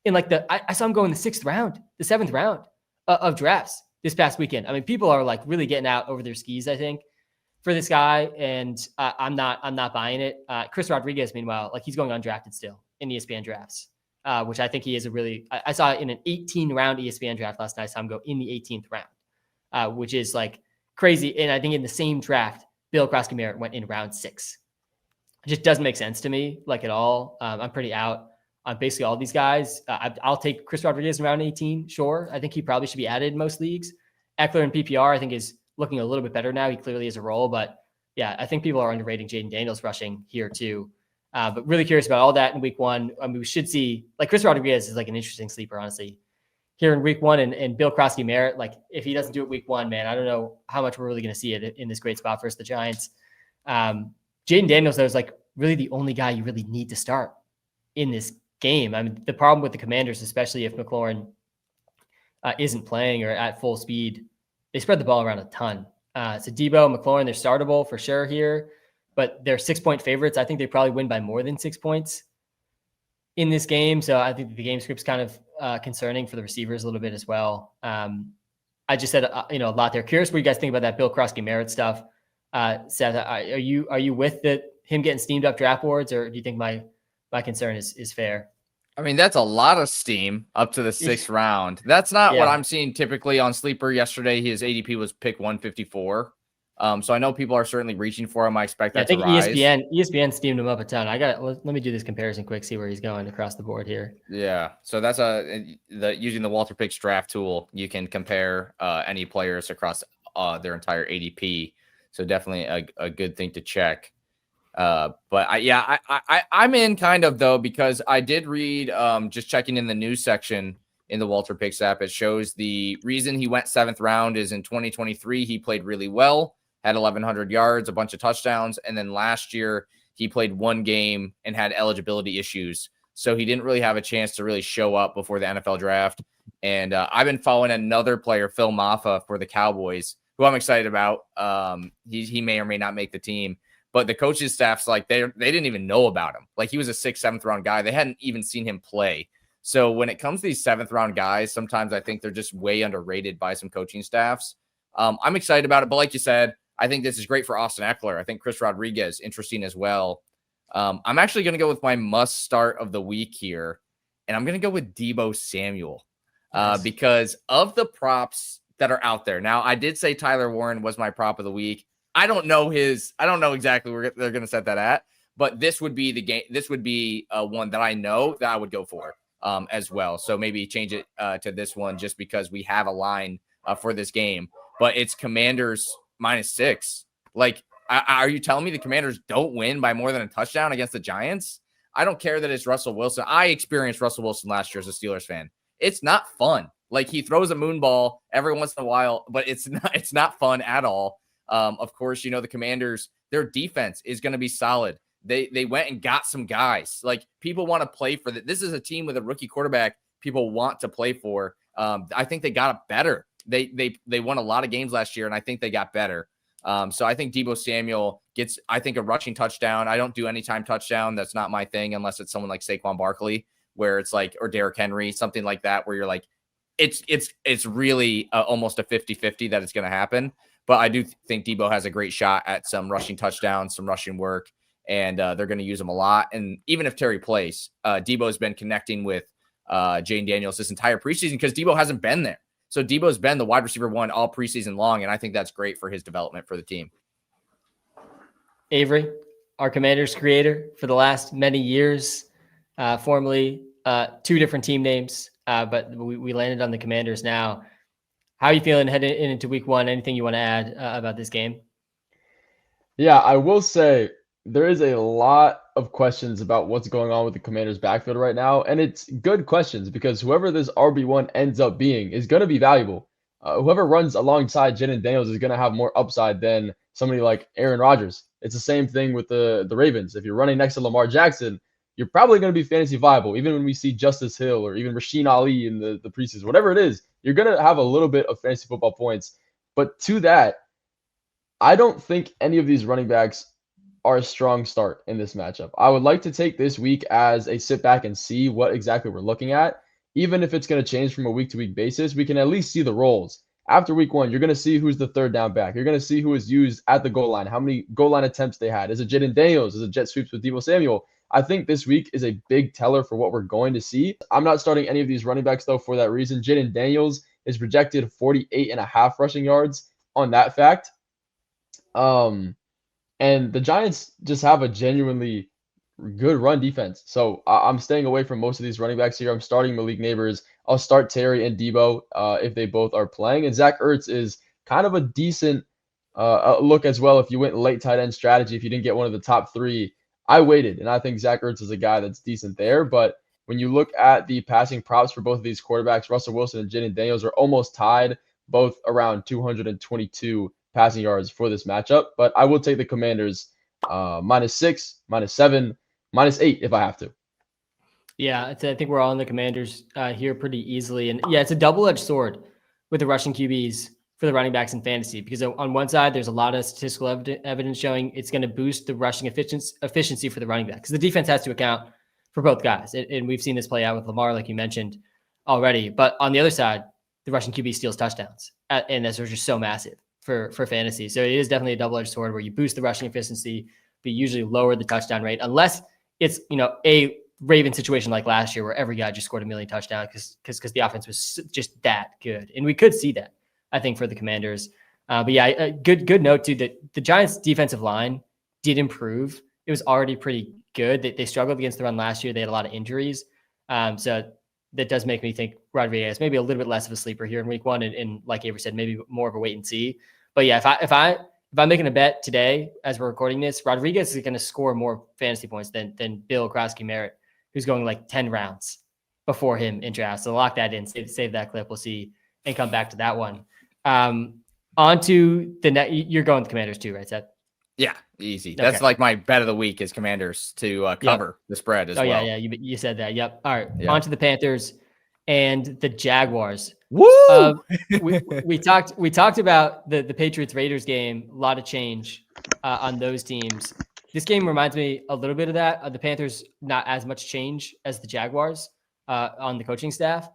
in like I saw him go in the 6th round, the 7th round of drafts this past weekend. I mean, people are like really getting out over their skis, I think, for this guy, and I'm not buying it. Chris Rodriguez, meanwhile, like he's going undrafted still in ESPN drafts, which I think he is a really. I saw it in an 18-round ESPN draft last night. I saw him go in the 18th round, which is like crazy. And I think in the same draft, Bill Krosky-Merritt went in round 6. It just doesn't make sense to me, like at all. I'm pretty out on basically all these guys. I'll take Chris Rodriguez in round 18. Sure, I think he probably should be added in most leagues. Eckler in PPR, I think, is looking a little bit better now. He clearly has a role, but yeah, I think people are underrating Jaden Daniels rushing here too. But really curious about all that in week 1. I mean, we should see like Chris Rodriguez is like an interesting sleeper, honestly, here in week 1, and Bill Krosky-Merritt, like if he doesn't do it week 1, man, I don't know how much we're really going to see it in this great spot versus the Giants. Jaden Daniels, though, is like really the only guy you really need to start in this game. I mean, the problem with the Commanders, especially if McLaurin isn't playing or at full speed, they spread the ball around a ton. So Deebo, McLaurin, they're startable for sure here, but they're 6-point favorites. I think they probably win by more than 6 points in this game. So I think the game script's kind of concerning for the receivers a little bit as well. I just said, a lot there. Curious what you guys think about that Bill Krosky-Merritt stuff. Seth, are you with him getting steamed up draft boards, or do you think my concern is fair? I mean, that's a lot of steam up to the 6th round. That's not what I'm seeing typically on Sleeper. Yesterday, his ADP was pick 154. So I know people are certainly reaching for him. I expect that to rise. ESPN steamed him up a ton. Let me do this comparison quick, see where he's going across the board here. Yeah. So that's using the WalterPicks draft tool, you can compare any players across their entire ADP. So definitely a good thing to check. But I'm in kind of though, because I did read, just checking in the news section in the WalterPicks app, it shows the reason he went 7th round is in 2023, he played really well, had 1,100 yards, a bunch of touchdowns. And then last year he played 1 game and had eligibility issues. So he didn't really have a chance to really show up before the NFL draft. And I've been following another player, Phil Maffa, for the Cowboys, who I'm excited about. He may or may not make the team. But the coaching staff's like, they didn't even know about him. Like he was a 6th, 7th round guy. They hadn't even seen him play. So when it comes to these 7th round guys, sometimes I think they're just way underrated by some coaching staffs. I'm excited about it. But like you said, I think this is great for Austin Eckler. I think Chris Rodriguez, interesting as well. I'm actually going to go with my must start of the week here. And I'm going to go with Deebo Samuel because of the props that are out there. Now, I did say Tyler Warren was my prop of the week. I don't know exactly where they're going to set that at, but this would be the game. This would be one that I know that I would go for as well. So maybe change it to this one just because we have a line for this game, but it's Commanders -6. Like, are you telling me the Commanders don't win by more than a touchdown against the Giants? I don't care that it's Russell Wilson. I experienced Russell Wilson last year as a Steelers fan. It's not fun. Like, he throws a moon ball every once in a while, but it's not fun at all. Of course, the Commanders, their defense is going to be solid. They went and got some guys. Like, people want to play for that. This is a team with a rookie quarterback people want to play for. I think they got better. They won a lot of games last year, and I think they got better. So I think Deebo Samuel gets, I think, a rushing touchdown. I don't do anytime touchdown. That's not my thing, unless it's someone like Saquon Barkley, where it's like, or Derrick Henry, something like that, where you're like, it's really almost a 50-50 that it's going to happen. But I do think Deebo has a great shot at some rushing touchdowns, some rushing work, and they're going to use him a lot. And even if Terry plays, Deebo's been connecting with Jane Daniels this entire preseason because Deebo hasn't been there. So Deebo's been the wide receiver one all preseason long, and I think that's great for his development for the team. Avery, our Commanders creator for the last many years, formerly two different team names, but we landed on the Commanders now. How are you feeling heading into week one? Anything you want to add about this game? Yeah, I will say there is a lot of questions about what's going on with the Commanders' backfield right now, and it's good questions because whoever this RB1 ends up being is going to be valuable. Whoever runs alongside Jaden Daniels is going to have more upside than somebody like Aaron Rodgers. It's the same thing with the Ravens. If you're running next to Lamar Jackson, you're probably going to be fantasy viable. Even when we see Justice Hill or even Rasheen Ali in the preseason, whatever it is, you're going to have a little bit of fantasy football points. But to that, I don't think any of these running backs are a strong start in this matchup. I would like to take this week as a sit back and see what exactly we're looking at. Even if it's going to change from a week-to-week basis, we can at least see the roles. After week one, you're going to see who's the third down back. You're going to see who is used at the goal line, how many goal line attempts they had. Is it Jaden Daniels? Is it jet sweeps with Deebo Samuel? I think this week is a big teller for what we're going to see. I'm not starting any of these running backs, though, for that reason. Jaden Daniels is projected 48.5 rushing yards on that fact. And the Giants just have a genuinely good run defense. So I'm staying away from most of these running backs here. I'm starting Malik Neighbors. I'll start Terry and Deebo if they both are playing. And Zach Ertz is kind of a decent look as well if you went late tight end strategy. If you didn't get one of the top three, I waited. And I think Zach Ertz is a guy that's decent there. But when you look at the passing props for both of these quarterbacks, Russell Wilson and Jaden Daniels are almost tied, both around 222 passing yards for this matchup. But I will take the Commanders -6, -7, -8 if I have to. Yeah, I think we're all on the Commanders here pretty easily. And yeah, it's a double-edged sword with the rushing QBs for the running backs in fantasy, because on one side, there's a lot of statistical evidence showing it's going to boost the rushing efficiency for the running back, because the defense has to account for both guys. And we've seen this play out with Lamar, like you mentioned already. But on the other side, the rushing QB steals touchdowns, and those are just so massive for fantasy. So it is definitely a double-edged sword where you boost the rushing efficiency, but usually lower the touchdown rate, unless it's, a Raven situation like last year where every guy just scored a million touchdowns because the offense was just that good. And we could see that, I think, for the Commanders. But yeah, a good note too, that the Giants defensive line did improve. It was already pretty good. They struggled against the run last year. They had a lot of injuries. So that does make me think Rodriguez maybe a little bit less of a sleeper here in week one. And like Avery said, maybe more of a wait and see. But yeah, if I'm making a bet today as we're recording this, Rodriguez is going to score more fantasy points than Bill Krosky-Merritt, who's going like 10 rounds before him in draft. So lock that in, save that clip. We'll see and come back to that one. On to the net. You're going with the Commanders too, right, Seth? Yeah, easy. That's like my bet of the week is Commanders to cover the spread as well. Oh, yeah. You said that. Yep. All right. Yep. On to the Panthers and the Jaguars. Woo! We talked about the Patriots Raiders game. A lot of change on those teams. This game reminds me a little bit of that. The Panthers, not as much change as the Jaguars on the coaching staff.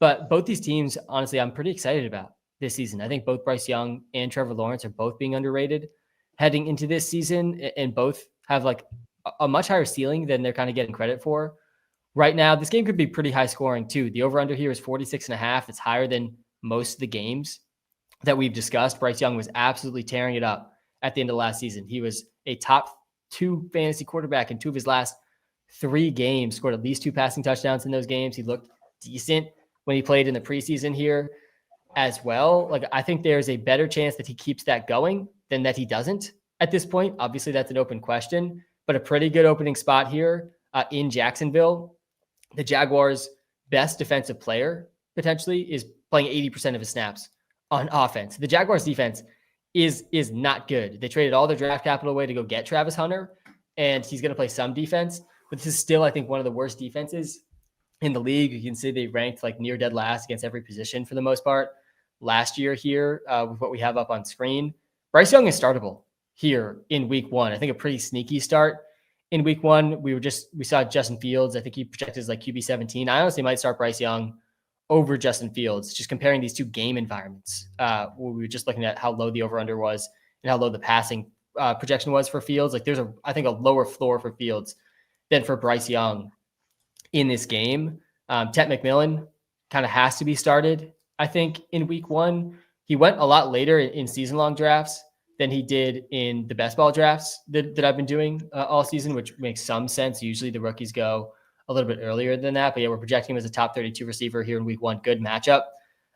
But both these teams, honestly, I'm pretty excited about this season. I think both Bryce Young and Trevor Lawrence are both being underrated heading into this season, and both have like a much higher ceiling than they're kind of getting credit for. Right now, this game could be pretty high scoring too. The over-under here is 46.5. It's higher than most of the games that we've discussed. Bryce Young was absolutely tearing it up at the end of last season. He was a top 2 fantasy quarterback in 2 of his last 3 games, scored at least 2 passing touchdowns in those games. He looked decent when he played in the preseason here as well. Like, I think there's a better chance that he keeps that going than that he doesn't at this point. Obviously, that's an open question, but a pretty good opening spot here. in Jacksonville. The Jaguars' best defensive player potentially is playing 80% of his snaps on offense. The Jaguars' defense is not good. They traded all their draft capital away to go get Travis Hunter, and he's going to play some defense. But this is still, I think, one of the worst defenses in the league. You can see they ranked like near dead last against every position for the most part last year here with what we have up on screen. Bryce Young is startable here in week 1. I think a pretty sneaky start in week 1. We saw Justin Fields. I think he projected as like QB 17. I honestly might start Bryce Young over Justin Fields, just comparing these two game environments. We were just looking at how low the over-under was and how low the passing projection was for Fields. Like there's I think a lower floor for Fields than for Bryce Young in this game. Tet McMillan kind of has to be started, I think, in week 1. He went a lot later in season-long drafts than he did in the best ball drafts that I've been doing all season, which makes some sense. Usually the rookies go a little bit earlier than that. But yeah, we're projecting him as a top 32 receiver here in week 1. Good matchup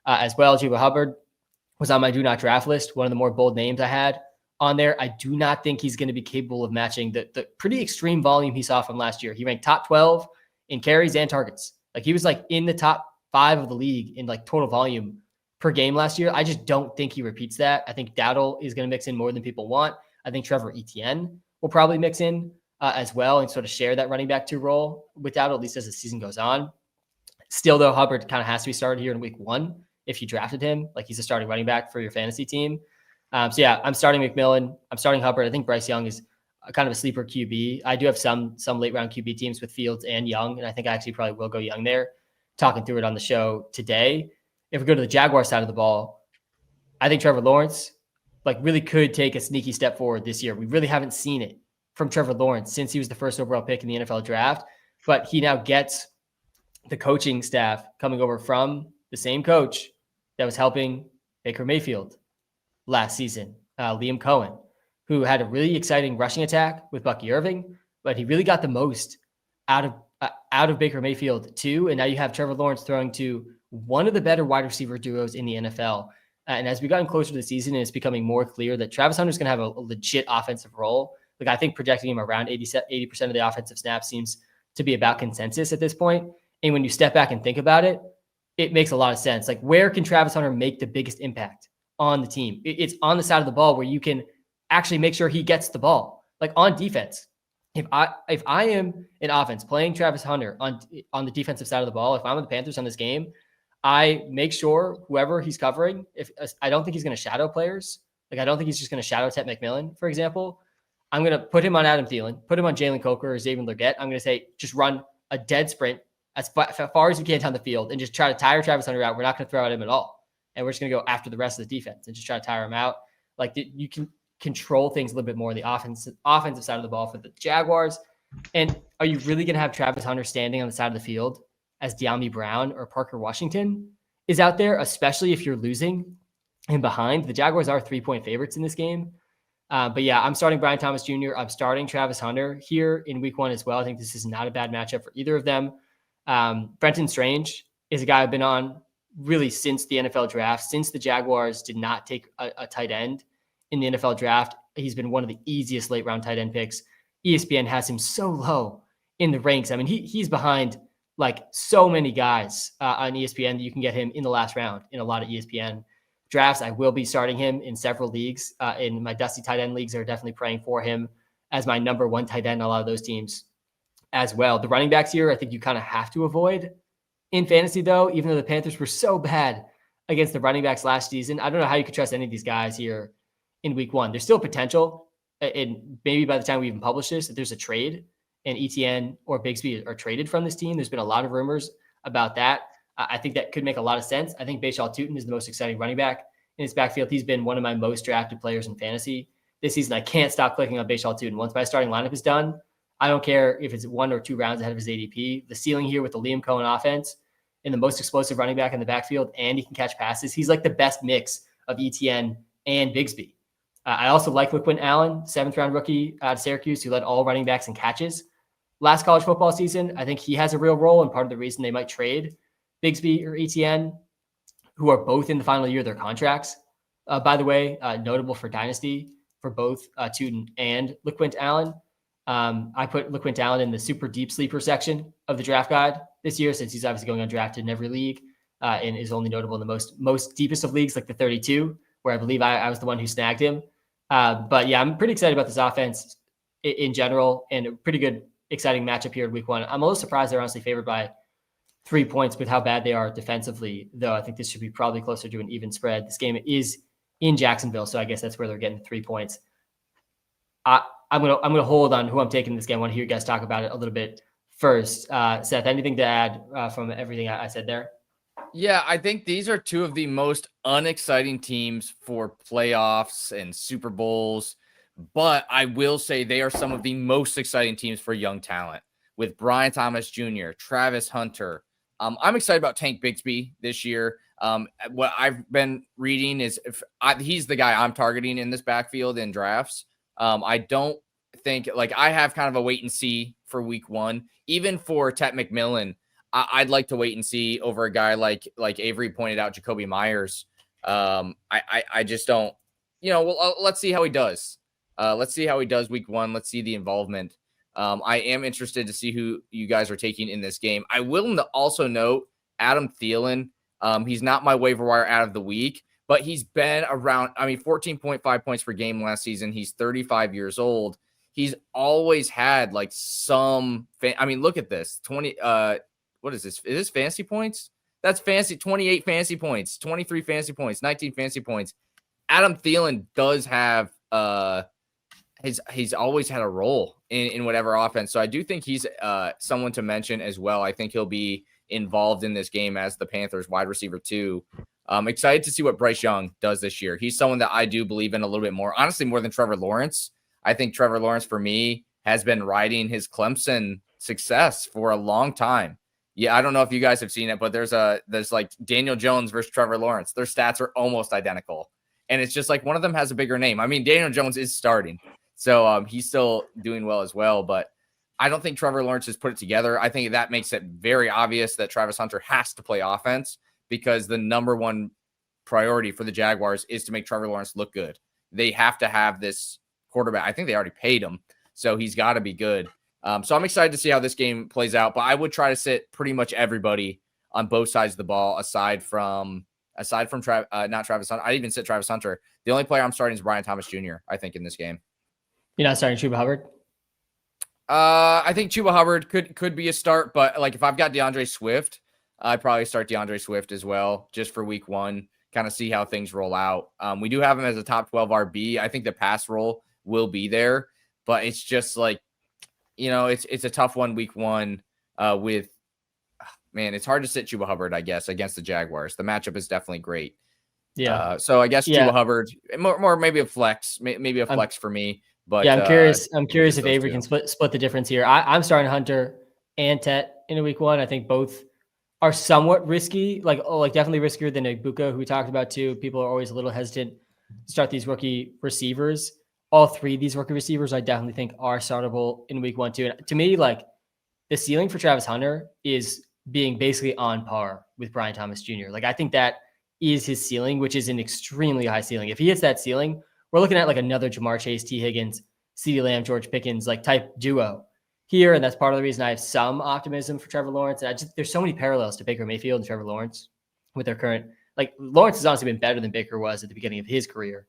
as well. Chuba Hubbard was on my do not draft list, one of the more bold names I had on there. I do not think he's going to be capable of matching the pretty extreme volume he saw from last year. He ranked top 12 in carries and targets. Like he was like in the top 5 of the league in like total volume per game last year. I just don't think he repeats that. I think Dowdle is going to mix in more than people want. I think Trevor Etienne will probably mix in as well and sort of share that running back 2 role with Dowdle, at least as the season goes on. Still, though, Hubbard kind of has to be started here in week 1 if you drafted him. Like he's a starting running back for your fantasy team. So yeah, I'm starting McMillan. I'm starting Hubbard. I think Bryce Young is kind of a sleeper QB. I do have some late round QB teams with Fields and Young, and I think I actually probably will go Young there. Talking through it on the show today. If we go to the Jaguar side of the ball, I think Trevor Lawrence like really could take a sneaky step forward this year. We really haven't seen it from Trevor Lawrence since he was the first overall pick in the NFL draft, but he now gets the coaching staff coming over from the same coach that was helping Baker Mayfield last season, Liam Cohen, who had a really exciting rushing attack with Bucky Irving, but he really got the most out of Baker Mayfield too. And now you have Trevor Lawrence throwing to one of the better wide receiver duos in the NFL. And as we've gotten closer to the season, and it's becoming more clear that Travis Hunter is going to have a legit offensive role. Like I think projecting him around 80% of the offensive snaps seems to be about consensus at this point. And when you step back and think about it, it makes a lot of sense. Like where can Travis Hunter make the biggest impact on the team? It's on the side of the ball where you can actually make sure he gets the ball. Like on defense, if I am in offense playing Travis Hunter on the defensive side of the ball, if I'm on the Panthers on this game, I make sure whoever he's covering, if I don't think he's going to shadow players, like I don't think he's just going to shadow Tet McMillan, for example. I'm going to put him on Adam Thielen, put him on Jalen Coker or Xavier Leggett. I'm going to say, just run a dead sprint as far as we can down the field and just try to tire Travis Hunter out. We're not going to throw at him at all. And we're just going to go after the rest of the defense and just try to tire him out. Like you can control things a little bit more on the offensive side of the ball for the Jaguars. And are you really going to have Travis Hunter standing on the side of the field as De'Ami Brown or Parker Washington is out there, especially if you're losing and behind? The Jaguars are 3-point favorites in this game. But yeah, I'm starting Brian Thomas Jr. I'm starting Travis Hunter here in week 1 as well. I think this is not a bad matchup for either of them. Brenton Strange is a guy I've been on really since the NFL draft, since the Jaguars did not take a tight end in the NFL draft. He's been one of the easiest late round tight end picks. ESPN has him so low in the ranks. I mean, he's behind like so many guys on ESPN that you can get him in the last round in a lot of ESPN drafts. I will be starting him in several leagues. In my Dusty tight end leagues, are definitely praying for him as my number 1 tight end in a lot of those teams as well. The running backs here, I think you kind of have to avoid in fantasy though, even though the Panthers were so bad against the running backs last season. I don't know how you could trust any of these guys here in week 1. There's still potential, and maybe by the time we even publish this, that there's a trade and Etienne or Bigsby are traded from this team. There's been a lot of rumors about that. I think that could make a lot of sense. I think Bashal Tutin is the most exciting running back in his backfield. He's been one of my most drafted players in fantasy this season. I can't stop clicking on Bashal Tutin. Once my starting lineup is done, I don't care if it's 1 or 2 rounds ahead of his ADP. The ceiling here with the Liam Cohen offense and the most explosive running back in the backfield, and he can catch passes. He's like the best mix of Etienne and Bigsby. I also like LaQuint Allen, 7th round rookie out of Syracuse, who led all running backs in catches last college football season. I think he has a real role, and part of the reason they might trade Bigsby or Etienne, who are both in the final year of their contracts, by the way, notable for Dynasty for both Tutin and LaQuint Allen, I put LaQuint Allen in the super deep sleeper section of the draft guide this year, since he's obviously going undrafted in every league and is only notable in the most deepest of leagues, like the 32, where I believe I was the one who snagged him. But yeah, I'm pretty excited about this offense in general, and a pretty good, exciting matchup here in week 1. I'm a little surprised they're honestly favored by 3 points with how bad they are defensively, though. I think this should be probably closer to an even spread. This game is in Jacksonville, so I guess that's where they're getting 3 points. I'm gonna hold on who I'm taking in this game. I want to hear you guys talk about it a little bit first. Seth, anything to add from everything I said there? Yeah, I think these are two of the most unexciting teams for playoffs and Super Bowls, but I will say they are some of the most exciting teams for young talent with Brian Thomas Jr., Travis Hunter. I'm excited about Tank Bigsby this year. What I've been reading is he's the guy I'm targeting in this backfield in drafts. I don't think, like, I have kind of a wait and see for week 1, even for Tet McMillan. I'd like to wait and see over a guy like Avery pointed out, Jacoby Myers. I just don't, well, let's see how he does. Let's see how he does week 1. Let's see the involvement. I am interested to see who you guys are taking in this game. I will also note Adam Thielen. He's not my waiver wire out of the week, but he's been around, 14.5 points per game last season. He's 35 years old. He's always had like some, look at this 20, what is this? Is this fantasy points? That's fancy. 28 fantasy points, 23 fantasy points, 19 fantasy points. Adam Thielen does have, he's always had a role in whatever offense. So I do think he's someone to mention as well. I think he'll be involved in this game as the Panthers wide receiver 2. I'm excited to see what Bryce Young does this year. He's someone that I do believe in a little bit more, honestly, more than Trevor Lawrence. I think Trevor Lawrence, for me, has been riding his Clemson success for a long time. Yeah, I don't know if you guys have seen it, but there's like Daniel Jones versus Trevor Lawrence. Their stats are almost identical. And it's just like one of them has a bigger name. Daniel Jones is starting. So he's still doing well as well. But I don't think Trevor Lawrence has put it together. I think that makes it very obvious that Travis Hunter has to play offense, because the number one priority for the Jaguars is to make Trevor Lawrence look good. They have to have this quarterback. I think they already paid him, so he's got to be good. So I'm excited to see how this game plays out, but I would try to sit pretty much everybody on both sides of the ball aside from not Travis Hunter. I even sit Travis Hunter. The only player I'm starting is Brian Thomas Jr., I think, in this game. You're not starting Chuba Hubbard? I think Chuba Hubbard could be a start, but like if I've got DeAndre Swift, I'd probably start DeAndre Swift as well, just for week 1, kind of see how things roll out. We do have him as a top 12 RB. I think the pass roll will be there, but it's just like, it's a tough one week 1 it's hard to sit Chuba Hubbard, I guess, against the Jaguars. The matchup is definitely great. Yeah. So I guess Chuba Hubbard, more maybe a flex, for me. But yeah, I'm curious if Avery can split the difference here. I'm starting Hunter and Tet in a week 1. I think both are somewhat risky, like definitely riskier than Ibuka, who we talked about too. People are always a little hesitant to start these rookie receivers. All 3 of these rookie receivers, I definitely think, are startable in week 1 too. And to me, like, the ceiling for Travis Hunter is being basically on par with Brian Thomas Jr. Like, I think that is his ceiling, which is an extremely high ceiling. If he hits that ceiling, we're looking at like another Jamar Chase, T. Higgins, CeeDee Lamb, George Pickens, like type duo here. And that's part of the reason I have some optimism for Trevor Lawrence. And there's so many parallels to Baker Mayfield and Trevor Lawrence with their current, like, Lawrence has honestly been better than Baker was at the beginning of his career.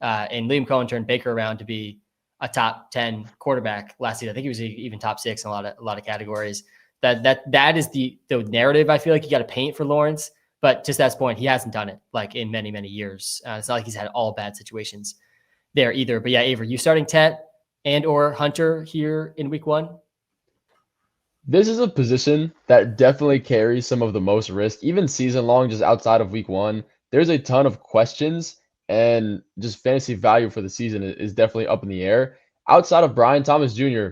And Liam Cohen turned Baker around to be a top 10 quarterback last season. I think he was even top 6 in a lot of categories. That is the narrative I feel like you got to paint for Lawrence. But to Seth's point, he hasn't done it like in many, many years. It's not like he's had all bad situations there either. But yeah, Avery, you starting Tet and or Hunter here in week 1? This is a position that definitely carries some of the most risk, even season long, just outside of week 1. There's a ton of questions, and just fantasy value for the season is definitely up in the air. Outside of Brian Thomas Jr.,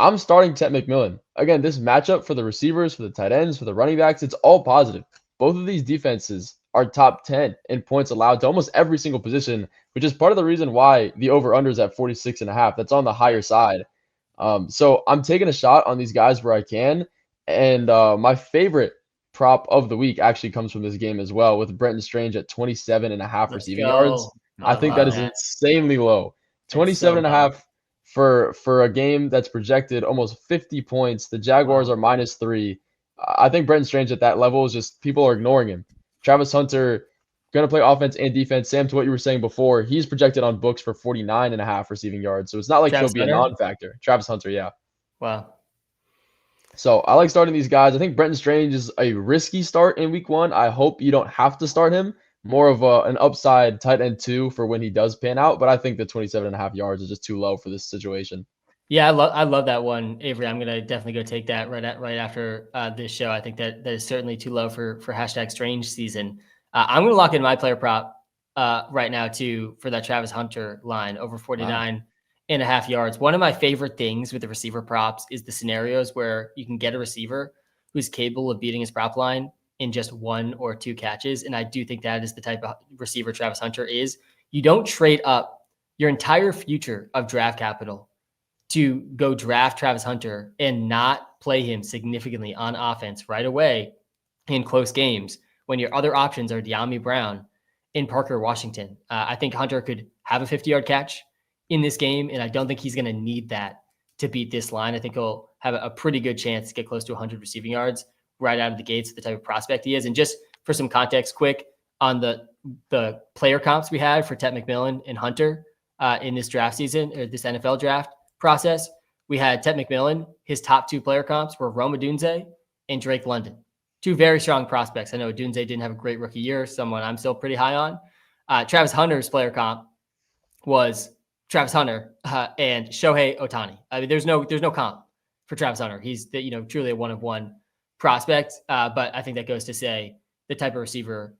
I'm starting Tet McMillan. Again, this matchup for the receivers, for the tight ends, for the running backs, it's all positive. Both of these defenses are top 10 in points allowed to almost every single position, which is part of the reason why the over-under is at 46.5. That's on the higher side. So I'm taking a shot on these guys where I can. And my favorite prop of the week actually comes from this game as well, with Brenton Strange at 27.5 receiving yards. I think that is insanely low. 27.5 for a game that's projected almost 50 points. The Jaguars Wow. are -3. I think Brenton Strange at that level is just people are ignoring him. Travis Hunter going to play offense and defense. Sam, to what you were saying before, he's projected on books for 49.5 receiving yards. So it's not like Travis he'll be a Hunter? non-factor. Travis Hunter, yeah. Wow. So I like starting these guys. I think Brenton Strange is a risky start in week 1. I hope you don't have to start him. More of an upside tight end 2 for when he does pan out. But I think the 27.5 yards is just too low for this situation. Yeah, I love that one, Avery. I'm gonna definitely go take that right after this show. I think that is certainly too low for #strange season. I'm gonna lock in my player prop right now too for that Travis Hunter line over 49.5 yards. One of my favorite things with the receiver props is the scenarios where you can get a receiver who's capable of beating his prop line in just 1 or 2 catches, and I do think that is the type of receiver Travis Hunter is. You don't trade up your entire future of draft capital to go draft Travis Hunter and not play him significantly on offense right away in close games when your other options are De'Ami Brown and Parker Washington. I think Hunter could have a 50-yard catch in this game, and I don't think he's going to need that to beat this line. I think he'll have a pretty good chance to get close to 100 receiving yards right out of the gates, the type of prospect he is. And just for some context, quick on the player comps we had for Ted McMillan and Hunter in this draft season, or this NFL draft process, we had Ted McMillan. His top 2 player comps were Rome Odunze and Drake London. 2 very strong prospects. I know Odunze didn't have a great rookie year, someone I'm still pretty high on. Travis Hunter's player comp was Travis Hunter and Shohei Ohtani. I mean, there's no comp for Travis Hunter. He's truly a one-of-one prospect, but I think that goes to say the type of receiver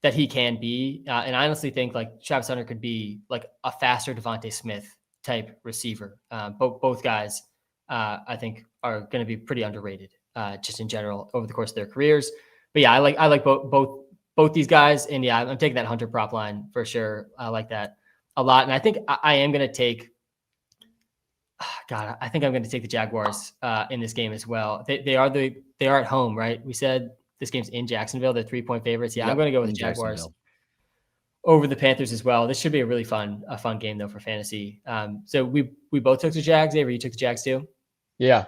that he can be. And I honestly think like Travis Hunter could be like a faster Devontae Smith type receiver. Both guys, I think, are going to be pretty underrated just in general over the course of their careers. But yeah, I like both these guys, and yeah, I'm taking that Hunter prop line for sure. I like that a lot, and I think I am going to take. I think I'm going to take the Jaguars in this game as well. They are at home, right? We said this game's in Jacksonville. They're 3-point favorites. Yeah, yep, I'm going to go with the Jaguars over the Panthers as well. This should be a really fun game though for fantasy. So we both took the Jags. Avery, you took the Jags too? Yeah.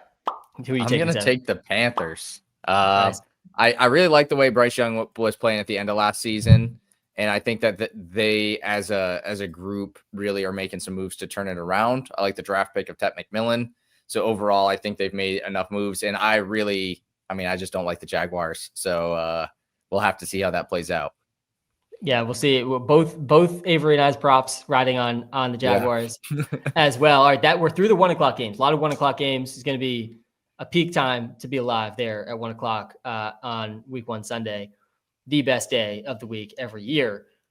Who are you taking? I'm going to take the Panthers. Nice. I really like the way Bryce Young was playing at the end of last season. And I think that they, as a group, really are making some moves to turn it around. I like the draft pick of Ted McMillan. So overall, I think they've made enough moves. And I just don't like the Jaguars. So we'll have to see how that plays out. Yeah, we'll see. Both Avery and I's props riding on the Jaguars as well. All right, we're through the 1:00 games. A lot of 1:00 games. Is going to be a peak time to be alive there at 1:00 on week 1 Sunday, the best day of the week every year.